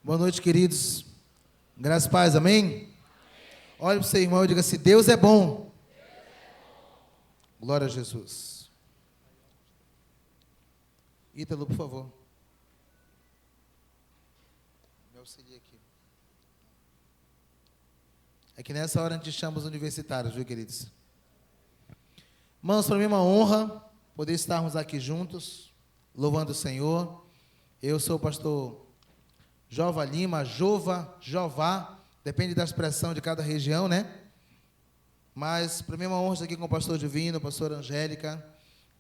Boa noite, queridos. Graças e paz, amém? Olhe para o seu irmão e diga assim: Deus é bom. Glória a Jesus. Ítalo, por favor. Me auxilia aqui. É que nessa hora a gente chama os universitários, viu, queridos? Irmãos, para mim é uma honra poder estarmos aqui juntos, louvando o Senhor. Eu sou o pastor Jova Lima, Jová, depende da expressão de cada região, né? Mas para mim é uma honra estar aqui com o pastor Divino, a pastora Angélica,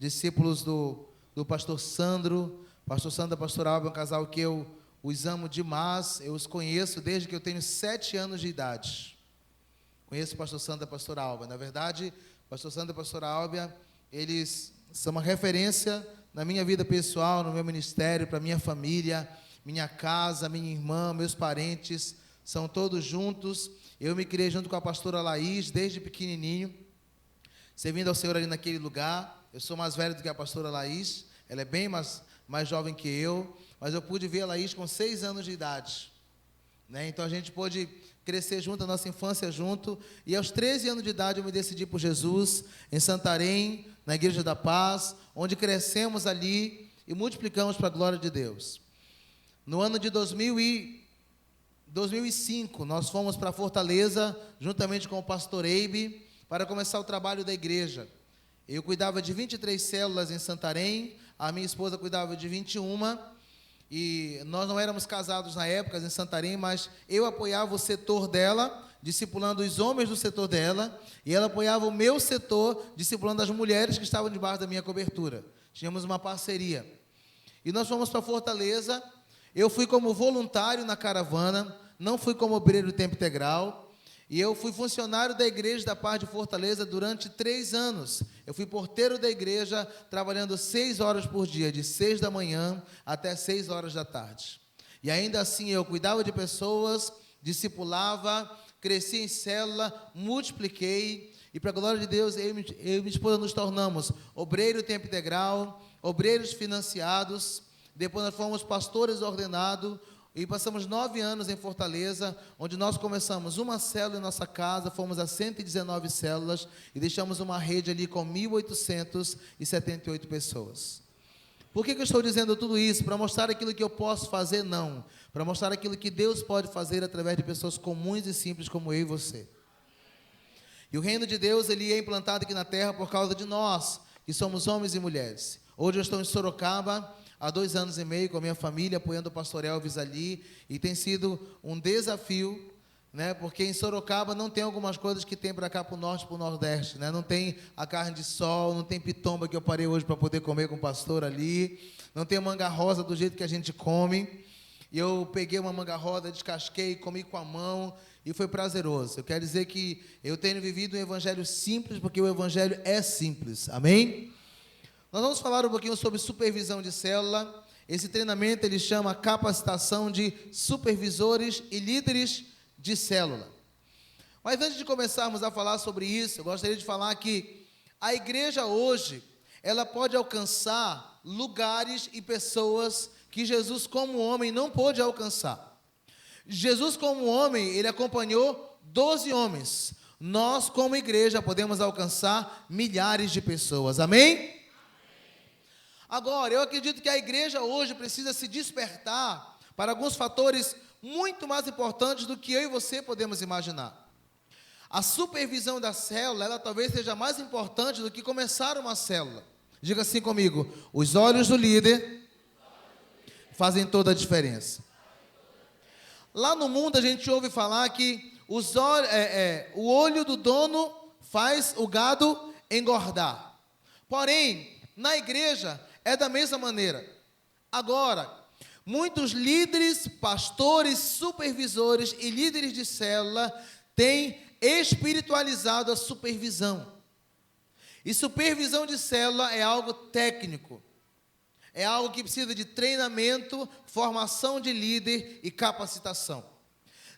discípulos do pastor Sandro. Pastor Sandro e a pastora Alba é um casal que eu os amo demais, eu os conheço desde que eu tenho 7 anos de idade. Conheço o pastor Sandro e a pastora Alba. Na verdade, o pastor Sandro e a pastora Alba, eles são uma referência na minha vida pessoal, no meu ministério, para minha família, minha casa, minha irmã, meus parentes, são todos juntos. Eu me criei junto com a pastora Laís, desde pequenininho, servindo ao Senhor ali naquele lugar. Eu sou mais velho do que a pastora Laís, ela é bem mais jovem que eu, mas eu pude ver a Laís com 6 anos de idade, né? Então a gente pôde crescer junto, a nossa infância junto, e aos 13 anos de idade eu me decidi por Jesus, em Santarém, na Igreja da Paz, onde crescemos ali e multiplicamos para a glória de Deus. No ano de 2005, nós fomos para Fortaleza, juntamente com o pastor Eibe, para começar o trabalho da igreja. Eu cuidava de 23 células em Santarém, a minha esposa cuidava de 21, e nós não éramos casados na época em Santarém, mas eu apoiava o setor dela, discipulando os homens do setor dela, e ela apoiava o meu setor, discipulando as mulheres que estavam debaixo da minha cobertura. Tínhamos uma parceria. E nós fomos para Fortaleza. Eu fui como voluntário na caravana, não fui como obreiro de tempo integral, e eu fui funcionário da Igreja da Paz de Fortaleza durante 3 anos. Eu fui porteiro da igreja, trabalhando 6 horas por dia, de 6 da manhã até 6 horas da tarde. E ainda assim eu cuidava de pessoas, discipulava, cresci em célula, multipliquei, e para a glória de Deus, eu e minha esposa nos tornamos obreiro de tempo integral, obreiros financiados. Depois nós fomos pastores ordenados e passamos 9 anos em Fortaleza, onde nós começamos uma célula em nossa casa, fomos a 119 células e deixamos uma rede ali com 1.878 pessoas. Por que eu estou dizendo tudo isso? Para mostrar aquilo que eu posso fazer? Não. Para mostrar aquilo que Deus pode fazer através de pessoas comuns e simples como eu e você. E o reino de Deus, ele é implantado aqui na terra por causa de nós, que somos homens e mulheres. Hoje eu estou em Sorocaba, há 2 anos e meio com a minha família, apoiando o pastor Elvis ali, e tem sido um desafio, né? Porque em Sorocaba não tem algumas coisas que tem para cá, para o norte, para o nordeste, né? Não tem a carne de sol, não tem pitomba que eu parei hoje para poder comer com o pastor ali, não tem manga rosa do jeito que a gente come. E eu peguei uma manga rosa, descasquei, comi com a mão, e foi prazeroso. Eu quero dizer que eu tenho vivido um evangelho simples, porque o evangelho é simples, amém? Nós vamos falar um pouquinho sobre supervisão de célula. Esse treinamento ele chama capacitação de supervisores e líderes de célula. Mas antes de começarmos a falar sobre isso, eu gostaria de falar que a igreja hoje, ela pode alcançar lugares e pessoas que Jesus como homem não pôde alcançar. Jesus como homem, ele acompanhou 12 homens. Nós como igreja podemos alcançar milhares de pessoas, amém? Agora, eu acredito que a igreja hoje precisa se despertar para alguns fatores muito mais importantes do que eu e você podemos imaginar. A supervisão da célula, ela talvez seja mais importante do que começar uma célula. Diga assim comigo: os olhos do líder fazem toda a diferença. Lá no mundo a gente ouve falar que o olho do dono faz o gado engordar. Porém, na igreja é da mesma maneira. Agora, muitos líderes, pastores, supervisores e líderes de célula têm espiritualizado a supervisão. E supervisão de célula é algo técnico. É algo que precisa de treinamento, formação de líder e capacitação.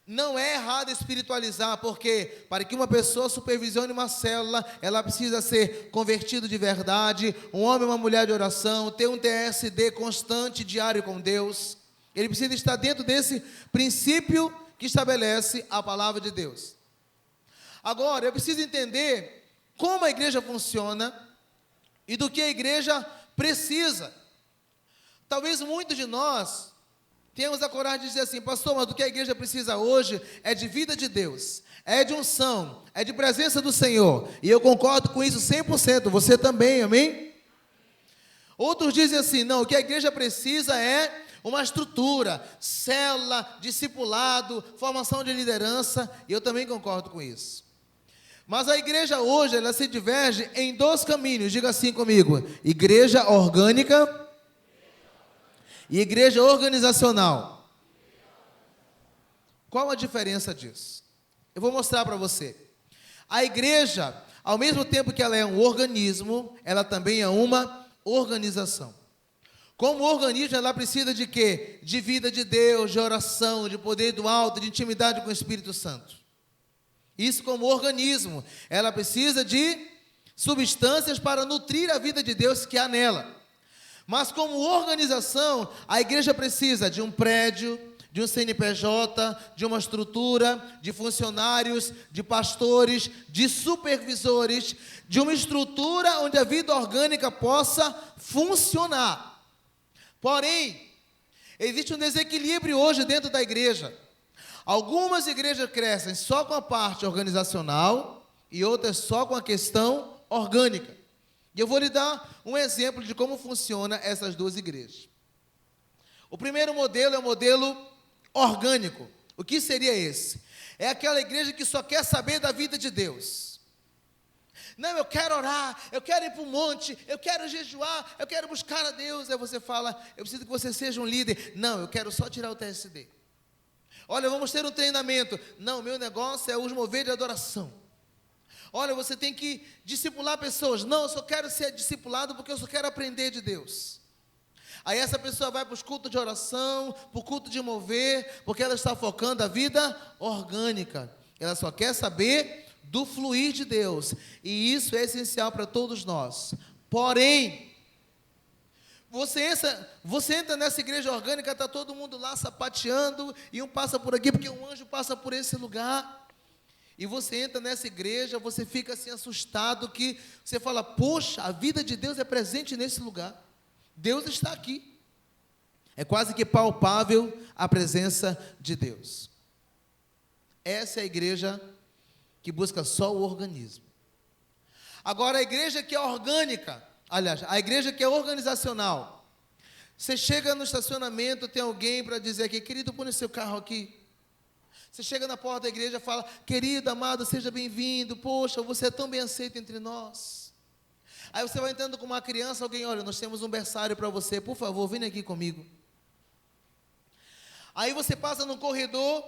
Não é errado espiritualizar, porque para que uma pessoa supervisione uma célula, ela precisa ser convertido de verdade, um homem e uma mulher de oração, ter um TSD constante, diário com Deus. Ele precisa estar dentro desse princípio que estabelece a palavra de Deus. Agora, eu preciso entender como a igreja funciona e do que a igreja precisa. Talvez muitos de nós tenhamos a coragem de dizer assim: pastor, mas do que a igreja precisa hoje é de vida de Deus, é de unção, é de presença do Senhor. E eu concordo com isso 100%, você também, amém? Outros dizem assim: não, o que a igreja precisa é uma estrutura, célula, discipulado, formação de liderança, e eu também concordo com isso. Mas a igreja hoje, ela se diverge em dois caminhos, diga assim comigo: igreja orgânica e igreja organizacional. Qual a diferença disso? Eu vou mostrar para você. A igreja, ao mesmo tempo que ela é um organismo, ela também é uma organização. Como organismo, ela precisa de quê? De vida de Deus, de oração, de poder do alto, de intimidade com o Espírito Santo. Isso como organismo. Ela precisa de substâncias para nutrir a vida de Deus que há nela. Mas como organização, a igreja precisa de um prédio, de um CNPJ, de uma estrutura, de funcionários, de pastores, de supervisores, de uma estrutura onde a vida orgânica possa funcionar. Porém, existe um desequilíbrio hoje dentro da igreja. Algumas igrejas crescem só com a parte organizacional e outras só com a questão orgânica. E eu vou lhe dar um exemplo de como funciona essas duas igrejas. O primeiro modelo é o modelo orgânico. O que seria esse? É aquela igreja que só quer saber da vida de Deus. Não, eu quero orar, eu quero ir para o monte, eu quero jejuar, eu quero buscar a Deus. Aí você fala: eu preciso que você seja um líder. Não, eu quero só tirar o TSD. Olha, vamos ter um treinamento. Não, meu negócio é os mover de adoração. Olha, você tem que discipular pessoas. Não, eu só quero ser discipulado porque eu só quero aprender de Deus. Aí essa pessoa vai para os cultos de oração, para o culto de mover, porque ela está focando a vida orgânica. Ela só quer saber do fluir de Deus. E isso é essencial para todos nós. Porém, você entra nessa igreja orgânica, está todo mundo lá sapateando, e um passa por aqui porque um anjo passa por esse lugar. E você entra nessa igreja, você fica assim assustado, que você fala: poxa, a vida de Deus é presente nesse lugar. Deus está aqui. É quase que palpável a presença de Deus. Essa é a igreja que busca só o organismo. Agora, a igreja que é orgânica, aliás, a igreja que é organizacional, você chega no estacionamento, tem alguém para dizer aqui: querido, põe o seu carro aqui. Você chega na porta da igreja e fala: querido, amado, seja bem-vindo, poxa, você é tão bem aceito entre nós. Aí você vai entrando com uma criança, alguém: olha, nós temos um berçário para você, por favor, vem aqui comigo. Aí você passa no corredor,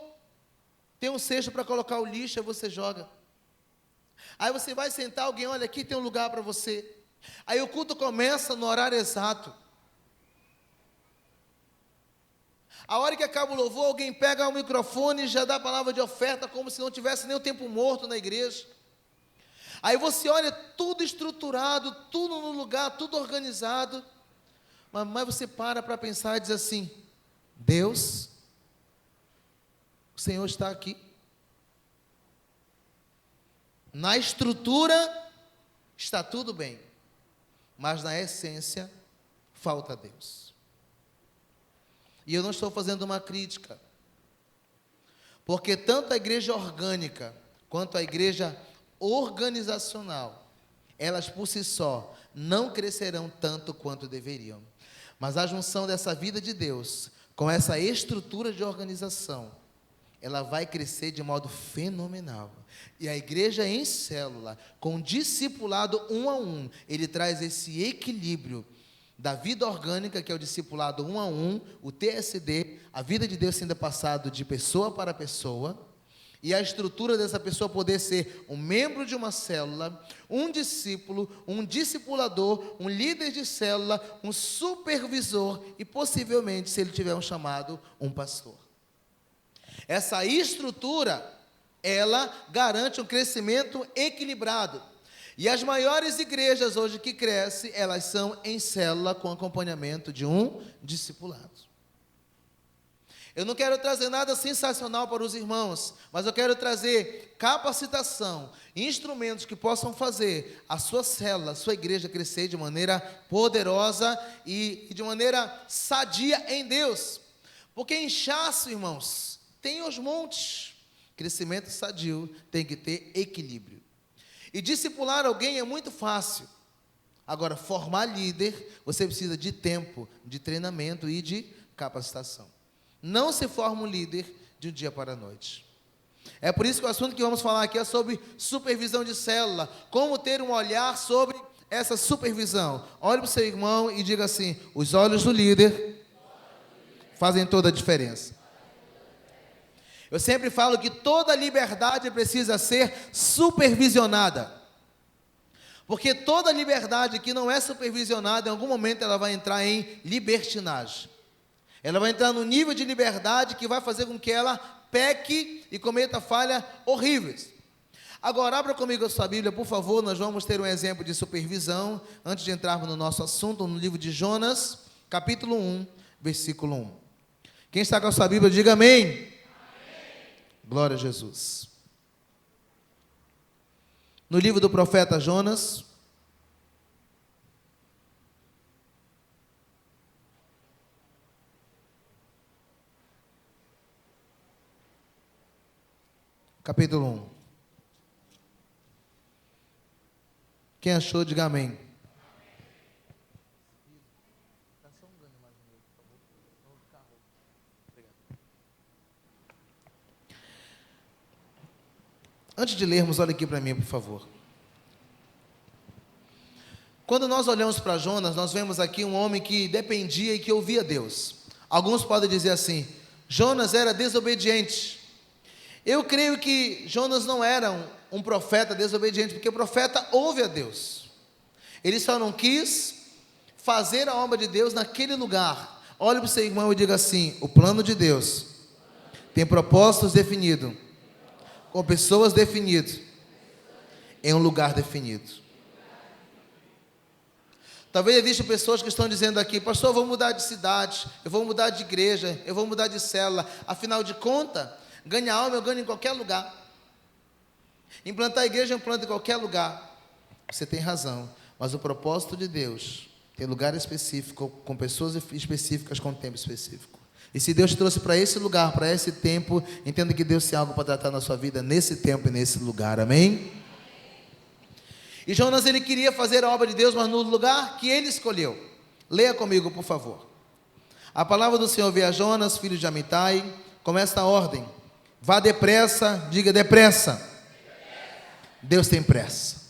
tem um cesto para colocar o lixo, aí você joga. Aí você vai sentar, alguém: olha, aqui tem um lugar para você. Aí o culto começa no horário exato. A hora que acaba o louvor, alguém pega o microfone e já dá a palavra de oferta, como se não tivesse nem o tempo morto na igreja. Aí você olha, tudo estruturado, tudo no lugar, tudo organizado. Mas você para pensar e diz assim: Deus, o Senhor está aqui. Na estrutura está tudo bem, mas na essência falta Deus. E eu não estou fazendo uma crítica, porque tanto a igreja orgânica quanto a igreja organizacional, elas por si só não crescerão tanto quanto deveriam. Mas a junção dessa vida de Deus com essa estrutura de organização, ela vai crescer de modo fenomenal. E a igreja em célula, com discipulado um a um, ele traz esse equilíbrio da vida orgânica, que é o discipulado um a um, o TSD, a vida de Deus sendo passado de pessoa para pessoa, e a estrutura dessa pessoa poder ser um membro de uma célula, um discípulo, um discipulador, um líder de célula, um supervisor e possivelmente, se ele tiver um chamado, um pastor. Essa estrutura, ela garante um crescimento equilibrado. E as maiores igrejas hoje que crescem, elas são em célula com acompanhamento de um discipulado. Eu não quero trazer nada sensacional para os irmãos, mas eu quero trazer capacitação, instrumentos que possam fazer a sua célula, a sua igreja crescer de maneira poderosa e de maneira sadia em Deus. Porque inchaço, irmãos, tem os montes. Crescimento sadio tem que ter equilíbrio. E discipular alguém é muito fácil. Agora, formar líder, você precisa de tempo, de treinamento e de capacitação. Não se forma um líder de um dia para a noite. É por isso que o assunto que vamos falar aqui é sobre supervisão de célula. Como ter um olhar sobre essa supervisão. Olhe para o seu irmão e diga assim: os olhos do líder fazem toda a diferença. Eu sempre falo que toda liberdade precisa ser supervisionada. Porque toda liberdade que não é supervisionada, em algum momento ela vai entrar em libertinagem. Ela vai entrar no nível de liberdade que vai fazer com que ela peque e cometa falhas horríveis. Agora, abra comigo a sua Bíblia, por favor. Nós vamos ter um exemplo de supervisão, antes de entrarmos no nosso assunto, no livro de Jonas, capítulo 1, versículo 1. Quem está com a sua Bíblia, diga amém. Amém. Glória a Jesus. No livro do profeta Jonas, capítulo 1. Quem achou, diga amém. Antes de lermos, olha aqui para mim, por favor. Quando nós olhamos para Jonas, nós vemos aqui um homem que dependia e que ouvia Deus. Alguns podem dizer assim: Jonas era desobediente. Eu creio que Jonas não era um profeta desobediente, porque o profeta ouve a Deus. Ele só não quis fazer a obra de Deus naquele lugar. Olhe para o seu irmão e diga assim: o plano de Deus tem propósitos definidos, com pessoas definidas, em um lugar definido. Talvez existam pessoas que estão dizendo aqui: pastor, eu vou mudar de cidade, eu vou mudar de igreja, eu vou mudar de célula. Afinal de contas, ganhar alma eu ganho em qualquer lugar. Implantar a igreja eu implanto em qualquer lugar. Você tem razão, mas o propósito de Deus tem lugar específico, com pessoas específicas, com tempo específico. E se Deus te trouxe para esse lugar, para esse tempo, entenda que Deus tem algo para tratar na sua vida nesse tempo e nesse lugar, amém? E Jonas, ele queria fazer a obra de Deus, mas no lugar que ele escolheu. Leia comigo, por favor. A palavra do Senhor veio a Jonas, filho de Amitai, com esta ordem: vá depressa, diga depressa. Deus tem pressa.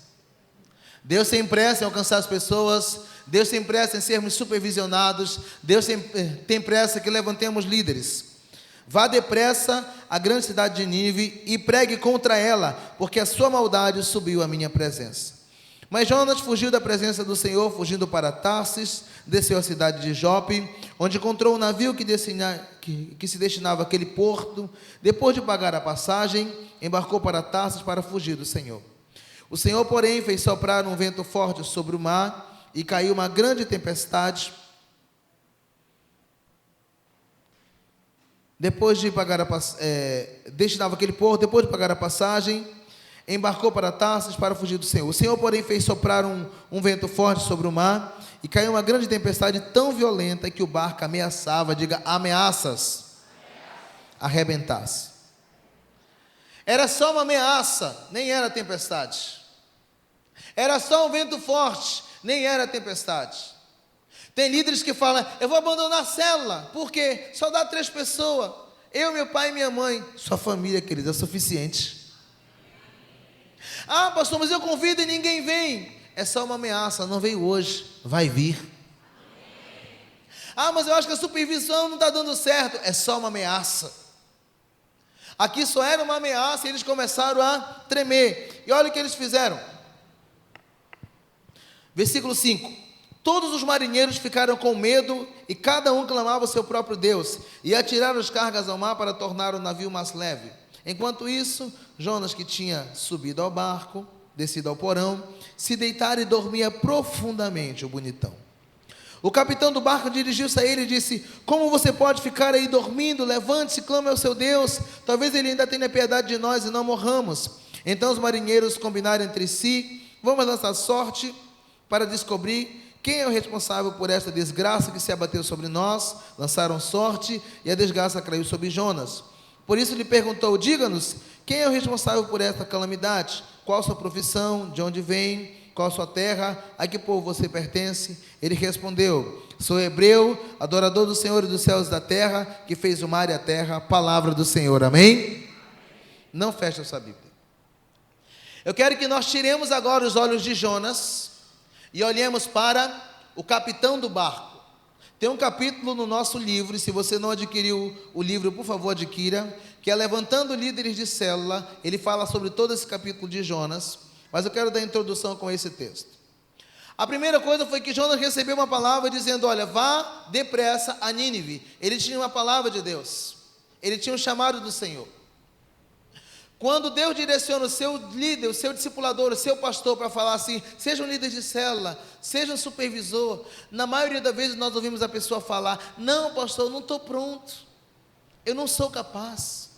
Deus tem pressa em alcançar as pessoas. Deus tem pressa em sermos supervisionados. Deus tem pressa que levantemos líderes. Vá depressa à grande cidade de Nínive e pregue contra ela, porque a sua maldade subiu à minha presença. Mas Jonas fugiu da presença do Senhor, fugindo para Tarsis, desceu à cidade de Jope, onde encontrou um navio que se destinava àquele porto. Depois de pagar a passagem, embarcou para Tarsis para fugir do Senhor. O Senhor, porém, fez soprar um vento forte sobre o mar, e caiu uma grande tempestade. Depois de pagar destinava aquele porto, depois de pagar a passagem, embarcou para Tarsis para fugir do Senhor. O Senhor, porém, fez soprar um vento forte sobre o mar, e caiu uma grande tempestade tão violenta que o barco ameaçava, diga ameaças, arrebentasse. Era só uma ameaça, nem era tempestade. Era só um vento forte, nem era tempestade. Tem líderes que falam: eu vou abandonar a célula, porque só dá 3 pessoas, eu, meu pai e minha mãe. Sua família, querido, é suficiente. Ah, pastor, mas eu convido e ninguém vem. É só uma ameaça, não veio hoje, vai vir. Ah, mas eu acho que a supervisão não está dando certo. É só uma ameaça. Aqui só era uma ameaça e eles começaram a tremer. E olha o que eles fizeram. Versículo 5. Todos os marinheiros ficaram com medo e cada um clamava ao seu próprio Deus, e atiraram as cargas ao mar para tornar o navio mais leve. Enquanto isso, Jonas, que tinha subido ao barco, descido ao porão, se deitara e dormia profundamente, o bonitão. O capitão do barco dirigiu-se a ele e disse: como você pode ficar aí dormindo? Levante-se, clame ao seu Deus, talvez ele ainda tenha piedade de nós e não morramos. Então os marinheiros combinaram entre si: vamos lançar sorte para descobrir quem é o responsável por esta desgraça que se abateu sobre nós. Lançaram sorte e a desgraça caiu sobre Jonas. Por isso lhe perguntou: diga-nos, quem é o responsável por esta calamidade? Qual a sua profissão? De onde vem? Qual a sua terra? A que povo você pertence? Ele respondeu: sou hebreu, adorador do Senhor e dos céus e da terra, que fez o mar e a terra. Palavra do Senhor, amém? Não feche a sua Bíblia. Eu quero que nós tiremos agora os olhos de Jonas e olhemos para o capitão do barco. Tem um capítulo no nosso livro, e se você não adquiriu o livro, por favor adquira, que é Levantando Líderes de Célula. Ele fala sobre todo esse capítulo de Jonas, mas eu quero dar introdução com esse texto. A primeira coisa foi que Jonas recebeu uma palavra dizendo: olha, vá depressa a Nínive. Ele tinha uma palavra de Deus, ele tinha um chamado do Senhor. Quando Deus direciona o seu líder, o seu discipulador, o seu pastor para falar assim: seja um líder de célula, seja um supervisor, na maioria das vezes nós ouvimos a pessoa falar: não, pastor, eu não estou pronto, eu não sou capaz.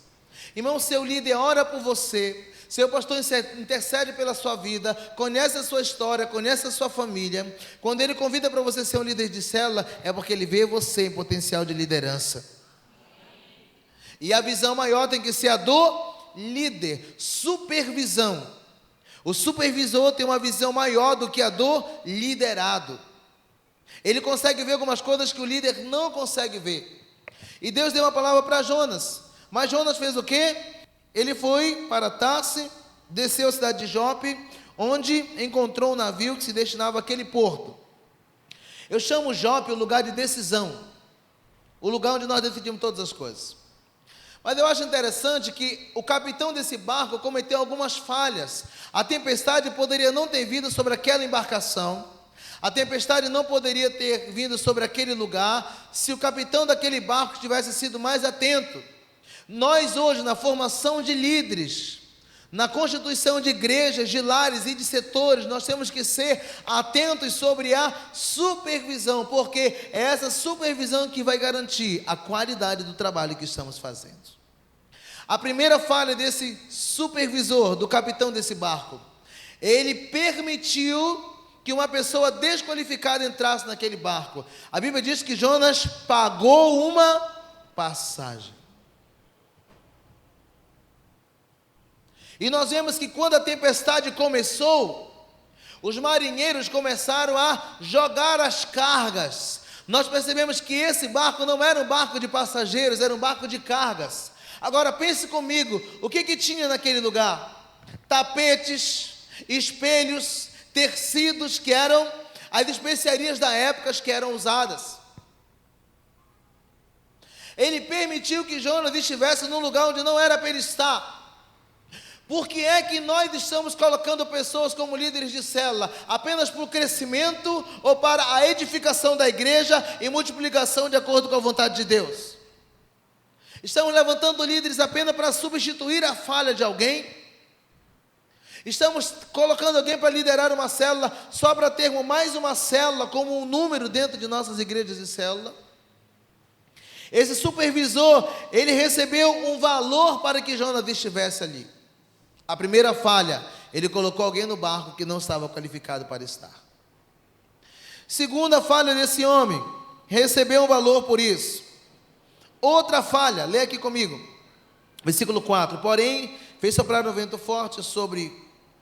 Irmão, seu líder ora por você, seu pastor intercede pela sua vida, conhece a sua história, conhece a sua família. Quando ele convida para você ser um líder de célula, é porque ele vê você em potencial de liderança. E a visão maior tem que ser a do líder, supervisão. O supervisor tem uma visão maior do que a do liderado. Ele consegue ver algumas coisas que o líder não consegue ver. E Deus deu uma palavra para Jonas. Mas Jonas fez o quê? Ele foi para Tarse, desceu a cidade de Jope, onde encontrou um navio que se destinava àquele porto. Eu chamo Jope o lugar de decisão, o lugar onde nós decidimos todas as coisas. Mas eu acho interessante que o capitão desse barco cometeu algumas falhas. A tempestade poderia não ter vindo sobre aquela embarcação, a tempestade não poderia ter vindo sobre aquele lugar, se o capitão daquele barco tivesse sido mais atento. Nós hoje, na formação de líderes, na constituição de igrejas, de lares e de setores, nós temos que ser atentos sobre a supervisão, porque é essa supervisão que vai garantir a qualidade do trabalho que estamos fazendo. A primeira falha desse supervisor, do capitão desse barco, ele permitiu que uma pessoa desqualificada entrasse naquele barco. A Bíblia diz que Jonas pagou uma passagem. E nós vemos que quando a tempestade começou, os marinheiros começaram a jogar as cargas. Nós percebemos que esse barco não era um barco de passageiros, era um barco de cargas. Agora pense comigo, o que tinha naquele lugar? Tapetes, espelhos, tecidos, que eram as especiarias da época que eram usadas. Ele permitiu que Jonas estivesse num lugar onde não era para ele estar. Por que é que nós estamos colocando pessoas como líderes de célula? Apenas para o crescimento ou para a edificação da igreja e multiplicação de acordo com a vontade de Deus? Estamos levantando líderes apenas para substituir a falha de alguém? Estamos colocando alguém para liderar uma célula só para termos mais uma célula como um número dentro de nossas igrejas de célula? Esse supervisor, ele recebeu um valor para que Jonas estivesse ali. A primeira falha, ele colocou alguém no barco que não estava qualificado para estar. Segunda falha desse homem, recebeu um valor por isso. Outra falha, lê aqui comigo, versículo 4. Porém, fez soprar um vento forte sobre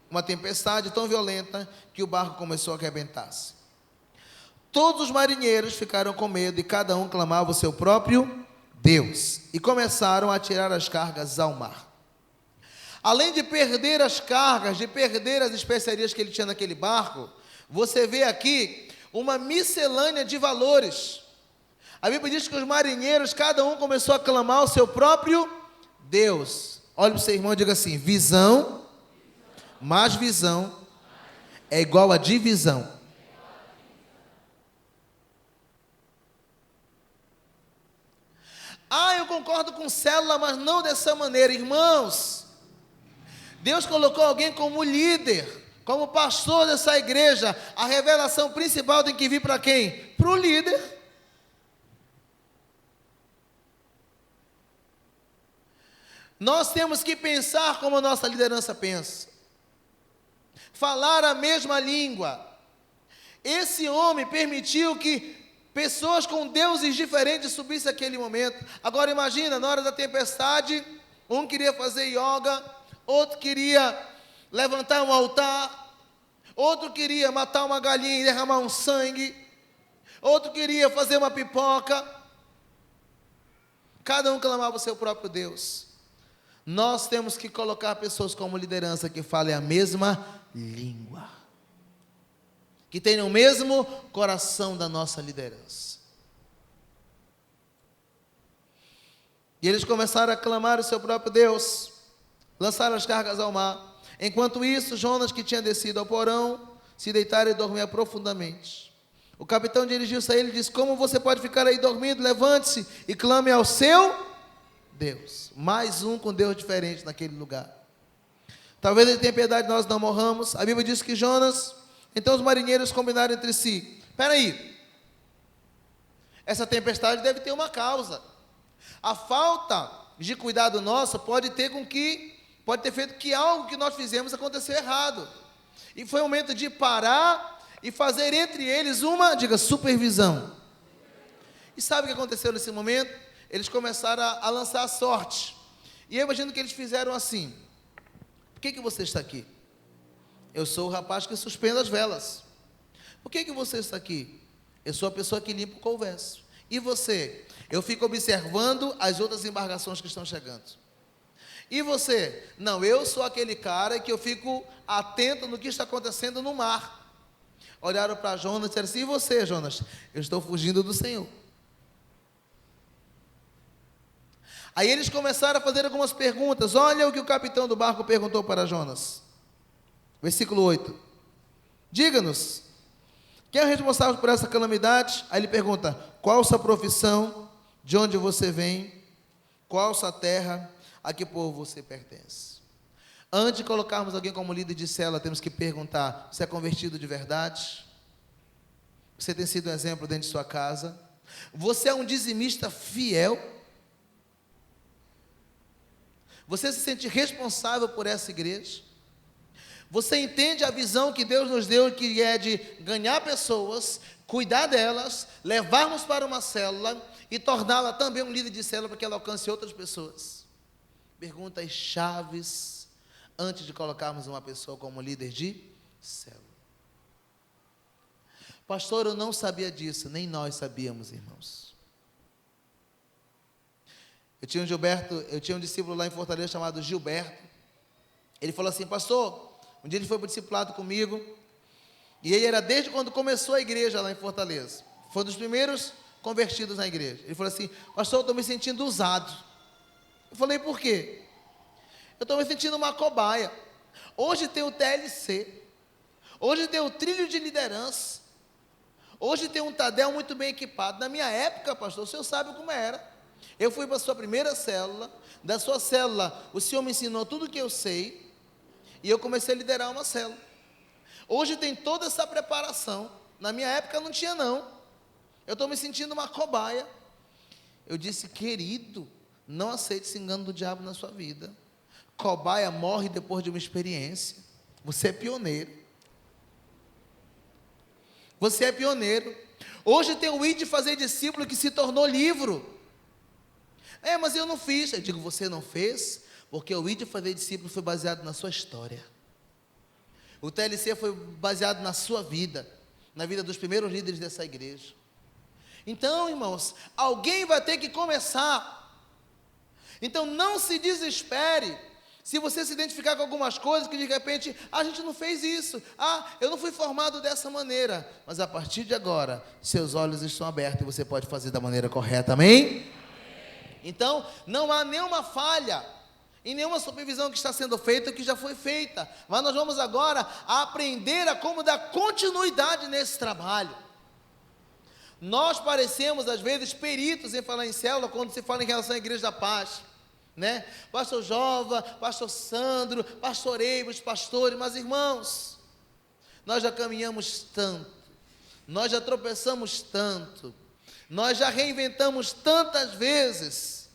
uma tempestade tão violenta que o barco começou a arrebentar-se. Todos os marinheiros ficaram com medo e cada um clamava o seu próprio Deus. E começaram a tirar as cargas ao mar. Além de perder as cargas, de perder as especiarias que ele tinha naquele barco, você vê aqui uma miscelânea de valores. A Bíblia diz que os marinheiros, cada um começou a clamar o seu próprio Deus. Olhe para o seu irmão e diga assim: visão, mais visão, é igual a divisão. Eu concordo com célula, mas não dessa maneira. Irmãos, Deus colocou alguém como líder, como pastor dessa igreja. A revelação principal tem que vir para quem? para o líder. Nós temos que pensar como a nossa liderança pensa, falar a mesma língua. Esse homem permitiu que pessoas com deuses diferentes subissem aquele momento. Agora imagina, na hora da tempestade, um queria fazer yoga, outro queria levantar um altar, outro queria matar uma galinha e derramar um sangue, outro queria fazer uma pipoca. Cada um clamava o seu próprio Deus. Nós temos que colocar pessoas como liderança que falem a mesma língua, que tenham o mesmo coração da nossa liderança. E eles começaram a clamar o seu próprio Deus, lançaram as cargas ao mar. Enquanto isso, Jonas, que tinha descido ao porão, se deitara e dormia profundamente. O capitão dirigiu-se a ele e disse: como você pode ficar aí dormindo? Levante-se e clame ao seu Deus. Mais um com Deus diferente naquele lugar. Talvez ele tenha piedade de nós não morramos. A Bíblia diz que Jonas, então os marinheiros combinaram entre si: espera aí, essa tempestade deve ter uma causa. A falta de cuidado nosso pode ter feito que algo que nós fizemos aconteceu errado. E foi o momento de parar e fazer entre eles uma, supervisão. E sabe o que aconteceu nesse momento? Eles começaram a lançar a sorte. E eu imagino que eles fizeram assim: por que você está aqui? Eu sou o rapaz que suspende as velas. Por que você está aqui? Eu sou a pessoa que limpa o converso. E você? Eu fico observando as outras embarcações que estão chegando. E você? Não, eu sou aquele cara que eu fico atento no que está acontecendo no mar. Olharam para Jonas e disseram assim: e você, Jonas? Eu estou fugindo do Senhor. Aí eles começaram a fazer algumas perguntas. Olha o que o capitão do barco perguntou para Jonas. Versículo 8. Diga-nos, quem é responsável por essa calamidade? Aí ele pergunta: qual sua profissão? De onde você vem? Qual sua terra? A que povo você pertence? Antes de colocarmos alguém como líder de célula, temos que perguntar: você é convertido de verdade? Você tem sido um exemplo dentro de sua casa? Você é um dizimista fiel? Você se sente responsável por essa igreja? Você entende a visão que Deus nos deu, que é de ganhar pessoas, cuidar delas, levarmos para uma célula e torná-la também um líder de célula para que ela alcance outras pessoas? Perguntas chaves antes de colocarmos uma pessoa como líder de célula. Pastor, eu não sabia disso, nem nós sabíamos, irmãos. Eu tinha um discípulo lá em Fortaleza chamado Gilberto. Ele falou assim: pastor, um dia ele foi para o discipulado comigo, e ele era desde quando começou a igreja lá em Fortaleza. Foi um dos primeiros convertidos na igreja. Ele falou assim: pastor, eu estou me sentindo usado. Eu falei: por quê? Eu estou me sentindo uma cobaia. Hoje tem o TLC, hoje tem o trilho de liderança, hoje tem um Tadel muito bem equipado. Na minha época, pastor, o senhor sabe como era. Eu fui para a sua primeira célula, da sua célula o senhor me ensinou tudo o que eu sei, e eu comecei a liderar uma célula. Hoje tem toda essa preparação. Na minha época não tinha não. Eu estou me sentindo uma cobaia. Eu disse: querido, não aceite esse engano do diabo na sua vida. Cobaia morre depois de uma experiência. Você é pioneiro. Você é pioneiro. Hoje tem o ID fazer discípulo que se tornou livro. Mas eu não fiz. Eu digo: você não fez? Porque o ID fazer discípulo foi baseado na sua história. O TLC foi baseado na sua vida, na vida dos primeiros líderes dessa igreja. Então, irmãos, alguém vai ter que começar. Então não se desespere se você se identificar com algumas coisas que de repente: a gente não fez isso, eu não fui formado dessa maneira. Mas a partir de agora, seus olhos estão abertos e você pode fazer da maneira correta, amém? Então, não há nenhuma falha em nenhuma supervisão que está sendo feita, que já foi feita. Mas nós vamos agora aprender a como dar continuidade nesse trabalho. Nós parecemos, às vezes, peritos em falar em célula, quando se fala em relação à Igreja da Paz, né? Pastor Jova, pastor Sandro, pastor Eibe, os pastores. Mas, irmãos, nós já caminhamos tanto, nós já tropeçamos tanto, nós já reinventamos tantas vezes,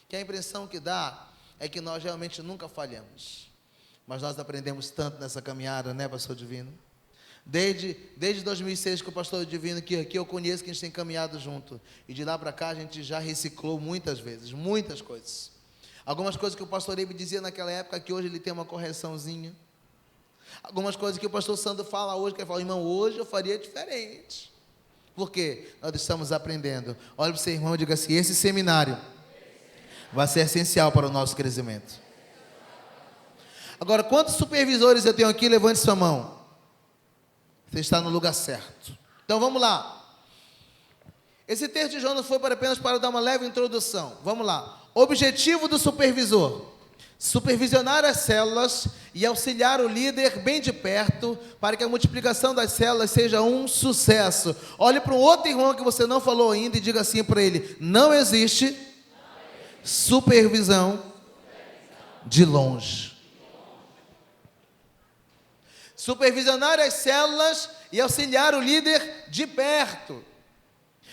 que a impressão que dá é que nós realmente nunca falhamos. Mas nós aprendemos tanto nessa caminhada, né, pastor Divino? Desde 2006 que o pastor Divino que eu conheço, que a gente tem caminhado junto, e de lá para cá a gente já reciclou muitas vezes, muitas coisas. Algumas coisas que o pastor Eibe dizia naquela época, que hoje ele tem uma correçãozinha. Algumas coisas que o pastor Sandro fala hoje, que ele fala, irmão, hoje eu faria diferente. Por quê? Nós estamos aprendendo. Olha para o seu irmão e diga assim, esse seminário vai ser essencial para o nosso crescimento. Agora, quantos supervisores eu tenho aqui? Levante sua mão. Você está no lugar certo. Então, vamos lá. Esse texto de Jonas foi apenas para dar uma leve introdução. Vamos lá. Objetivo do supervisor: supervisionar as células e auxiliar o líder bem de perto, para que a multiplicação das células seja um sucesso. Olhe para um outro irmão que você não falou ainda e diga assim para ele: não existe supervisão de longe. Supervisionar as células e auxiliar o líder de perto.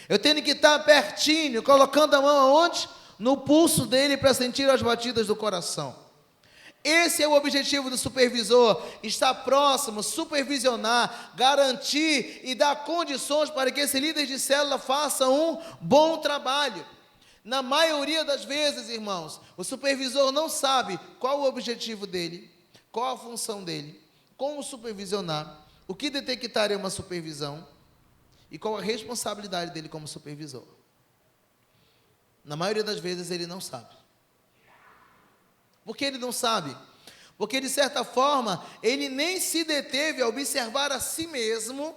Eu tenho que estar pertinho, colocando a mão aonde? No pulso dele, para sentir as batidas do coração. Esse é o objetivo do supervisor: estar próximo, supervisionar, garantir e dar condições para que esse líder de célula faça um bom trabalho. Na maioria das vezes, irmãos, o supervisor não sabe qual o objetivo dele, qual a função dele, como supervisionar, o que detectar é uma supervisão e qual a responsabilidade dele como supervisor. Na maioria das vezes ele não sabe. Por que ele não sabe? Porque de certa forma ele nem se deteve a observar a si mesmo,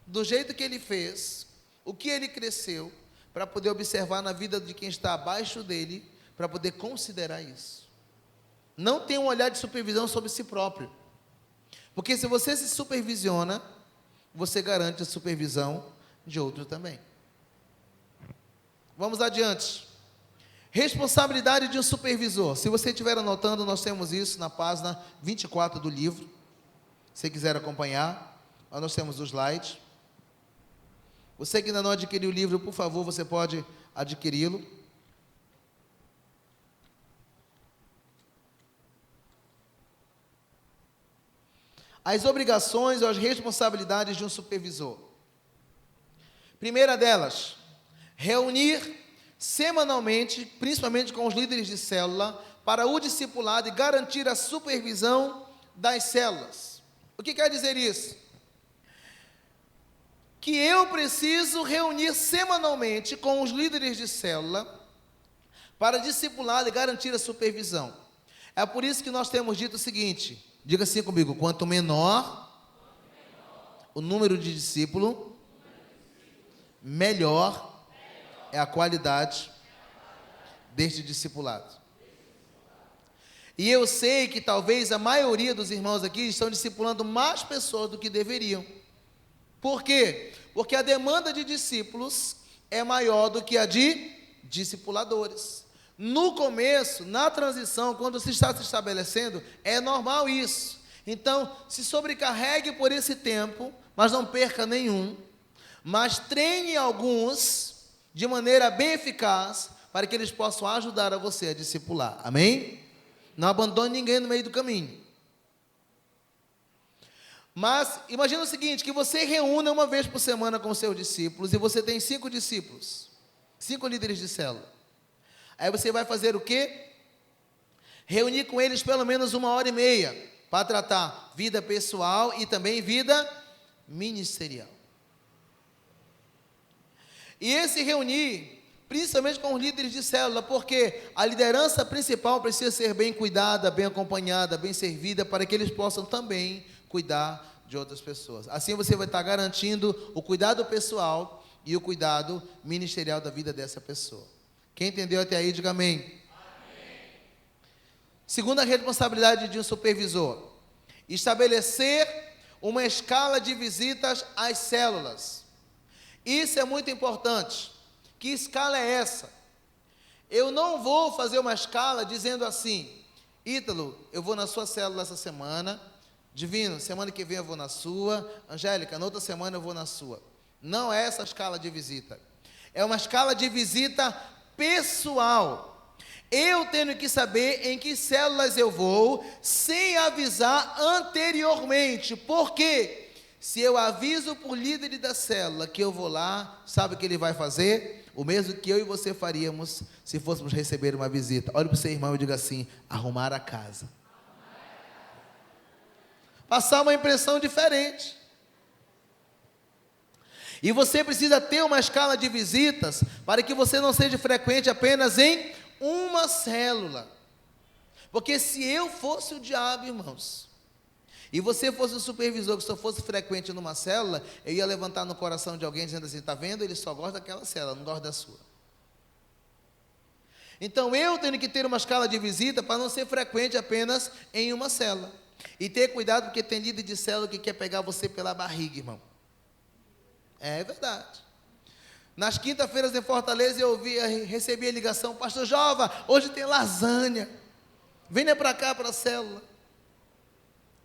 do jeito que ele fez, o que ele cresceu, para poder observar na vida de quem está abaixo dele, para poder considerar isso. Não tem um olhar de supervisão sobre si próprio. Porque se você se supervisiona, você garante a supervisão de outro também. Vamos adiante. Responsabilidade de um supervisor. Se você estiver anotando, nós temos isso na página 24 do livro. Se quiser acompanhar, nós temos o slide. Você que ainda não adquiriu o livro, por favor, você pode adquiri-lo. As obrigações ou as responsabilidades de um supervisor. Primeira delas, reunir semanalmente, principalmente com os líderes de célula, para o discipulado e garantir a supervisão das células. O que quer dizer isso? Que eu preciso reunir semanalmente com os líderes de célula para discipulado e garantir a supervisão. É por isso que nós temos dito o seguinte: diga assim comigo, quanto menor o número de discípulos, melhor é a qualidade deste discipulado. E eu sei que talvez a maioria dos irmãos aqui estão discipulando mais pessoas do que deveriam. Por quê? Porque a demanda de discípulos é maior do que a de discipuladores. No começo, na transição, quando se está se estabelecendo, é normal isso. Então, se sobrecarregue por esse tempo, mas não perca nenhum. Mas treine alguns de maneira bem eficaz, para que eles possam ajudar a você a discipular. Amém? Não abandone ninguém no meio do caminho. Mas, imagina o seguinte, que você reúna uma vez por semana com os seus discípulos, e você tem 5 discípulos, 5 líderes de célula. Aí você vai fazer o quê? Reunir com eles pelo menos 1h30, para tratar vida pessoal e também vida ministerial. E esse reunir, principalmente com os líderes de célula, porque a liderança principal precisa ser bem cuidada, bem acompanhada, bem servida, para que eles possam também cuidar de outras pessoas. Assim você vai estar garantindo o cuidado pessoal e o cuidado ministerial da vida dessa pessoa. Quem entendeu até aí, diga amém. Amém. Segunda responsabilidade de um supervisor: estabelecer uma escala de visitas às células. Isso é muito importante. Que escala é essa? Eu não vou fazer uma escala dizendo assim: Ítalo, eu vou na sua célula essa semana, Divino, semana que vem eu vou na sua. Angélica, na outra semana eu vou na sua. Não é essa escala de visita. É uma escala de visita pessoal. Eu tenho que saber em que células eu vou, sem avisar anteriormente. Por quê? Se eu aviso por líder da célula que eu vou lá, sabe o que ele vai fazer? O mesmo que eu e você faríamos se fôssemos receber uma visita. Olhe para o seu irmão e diga assim: arrumar a casa. Passar uma impressão diferente. E você precisa ter uma escala de visitas para que você não seja frequente apenas em uma célula. Porque se eu fosse o diabo, irmãos, e você fosse o supervisor que só fosse frequente numa célula, eu ia levantar no coração de alguém dizendo assim: está vendo? Ele só gosta daquela célula, não gosta da sua. Então eu tenho que ter uma escala de visita para não ser frequente apenas em uma célula. E ter cuidado, porque tem líder de célula que quer pegar você pela barriga, irmão. É verdade. Nas quinta-feiras em Fortaleza eu recebi a ligação: pastor Jova, hoje tem lasanha, venha para cá, para a célula.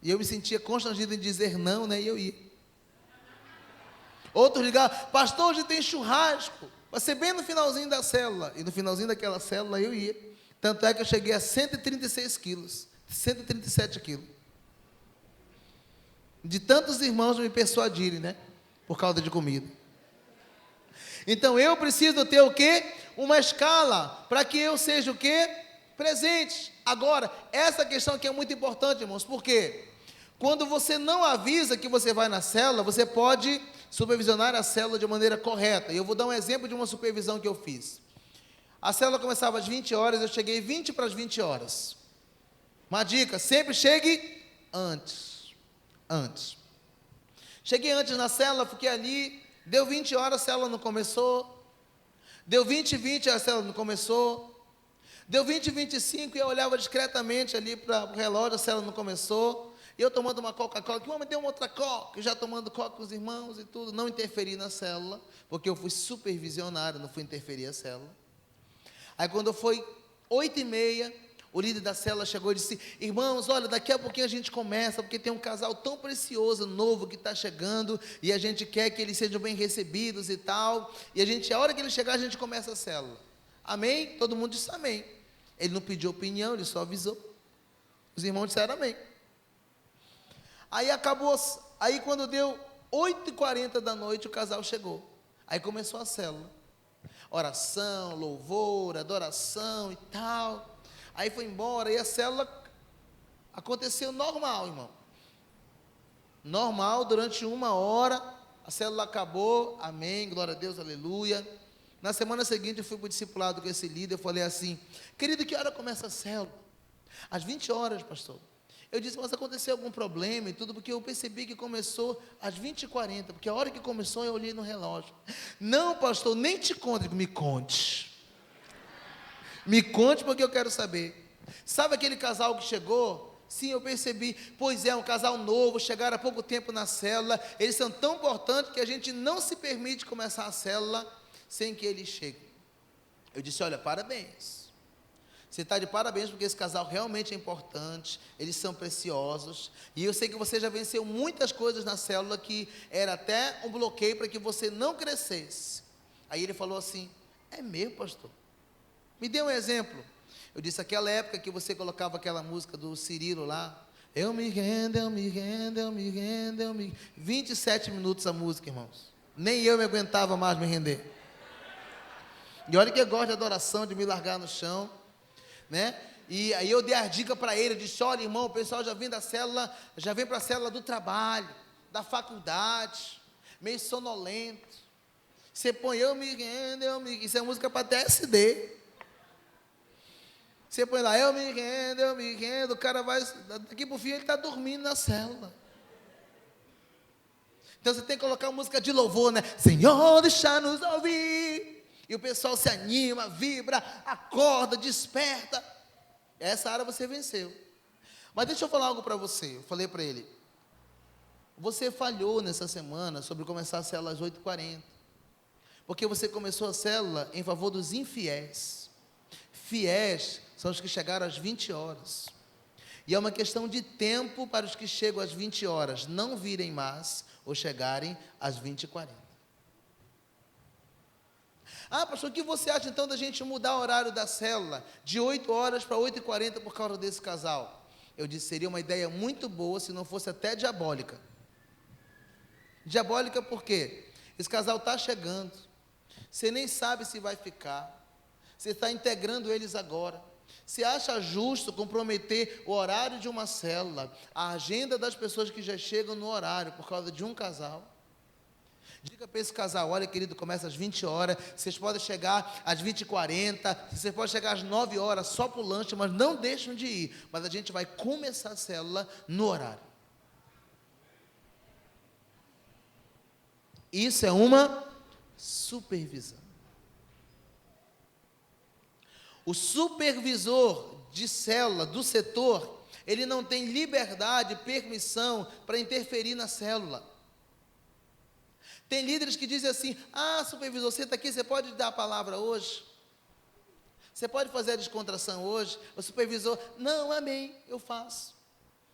E eu me sentia constrangido em dizer não, né? E eu ia. Outros ligavam: pastor, hoje tem churrasco, vai ser bem no finalzinho da célula. E no finalzinho daquela célula eu ia. Tanto é que eu cheguei a 136 quilos, 137 quilos. De tantos irmãos me persuadirem, né? Por causa de comida. Então eu preciso ter o quê? Uma escala, para que eu seja o quê? Presente. Agora, essa questão aqui é muito importante, irmãos, porque quando você não avisa que você vai na célula, você pode supervisionar a célula de maneira correta. E eu vou dar um exemplo de uma supervisão que eu fiz. A célula começava às 20 horas, eu cheguei 20 para as 20 horas. Uma dica: sempre chegue antes. Cheguei antes na célula, fiquei ali, deu 20 horas, a célula não começou. Deu 20h20, a célula não começou. Deu 20h25 e eu olhava discretamente ali para o relógio, a célula não começou. E eu tomando uma Coca-Cola, que me deu uma outra Coca, já tomando Coca com os irmãos e tudo. Não interferi na célula, porque eu fui supervisionário, não fui interferir a célula. Aí quando foi 8h30, o líder da célula chegou e disse: irmãos, olha, daqui a pouquinho a gente começa, porque tem um casal tão precioso, novo, que está chegando, e a gente quer que eles sejam bem recebidos e tal, e a hora que ele chegar, a gente começa a célula. Amém? Todo mundo disse amém. Ele não pediu opinião, ele só avisou. Os irmãos disseram amém. Aí acabou, aí quando deu 8h40 da noite, o casal chegou. Aí começou a célula. Oração, louvor, adoração e tal. Aí foi embora e a célula aconteceu normal, irmão. Normal, durante 1 hora, a célula acabou, amém, glória a Deus, aleluia. Na semana seguinte eu fui para o discipulado com esse líder, eu falei assim: querido, que hora começa a célula? Às 20 horas, pastor. Eu disse: mas aconteceu algum problema e tudo? Porque eu percebi que começou às 20h40, porque a hora que começou eu olhei no relógio. Não, pastor, nem te conte. Me conte. Me conte, porque eu quero saber. Sabe aquele casal que chegou? Sim, eu percebi. Pois é, um casal novo, chegaram há pouco tempo na célula. Eles são tão importantes que a gente não se permite começar a célula sem que eles cheguem. Eu disse: olha, parabéns. Você está de parabéns, porque esse casal realmente é importante, eles são preciosos, e eu sei que você já venceu muitas coisas na célula que era até um bloqueio para que você não crescesse. Aí ele falou assim: é mesmo, pastor? Me dê um exemplo. Eu disse: aquela época que você colocava aquela música do Cirilo lá, eu me rendo, eu me rendo, eu me rendo, eu me... 27 minutos a música, irmãos. Nem eu me aguentava mais me render. E olha que eu gosto de adoração, de me largar no chão, né? E aí eu dei a dica para ele, eu disse: olha, irmão, o pessoal já vem da célula, já vem para a célula do trabalho, da faculdade, meio sonolento. Você põe eu me rendo, eu me... Isso é música para TSD. Você põe lá, eu me rendo, o cara vai, daqui para o fim ele está dormindo na célula. Então você tem que colocar música de louvor, né? Senhor, deixa-nos ouvir. E o pessoal se anima, vibra, acorda, desperta. Essa área você venceu. Mas deixa eu falar algo para você. Eu falei para ele: você falhou nessa semana sobre começar a célula às 8h40. Porque você começou a célula em favor dos infiéis. Fiéis são os que chegaram às 20 horas. E é uma questão de tempo para os que chegam às 20 horas não virem mais ou chegarem às 20h40. Ah, pastor, o que você acha então da gente mudar o horário da célula de 8 horas para 8h40 por causa desse casal? Eu disse, seria uma ideia muito boa, se não fosse até diabólica. Diabólica por quê? Esse casal está chegando, você nem sabe se vai ficar, você está integrando eles agora. Você acha justo comprometer o horário de uma célula, a agenda das pessoas que já chegam no horário por causa de um casal? Diga para esse casal, olha querido, começa às 20 horas, vocês podem chegar às 20h40, vocês podem chegar às 9 horas só para o lanche, mas não deixam de ir, mas a gente vai começar a célula no horário. Isso é uma supervisão. O supervisor de célula, do setor, ele não tem liberdade, permissão para interferir na célula. Tem líderes que dizem assim, ah, supervisor, senta aqui, você pode dar a palavra hoje? Você pode fazer a descontração hoje? O supervisor, não, amém, eu faço.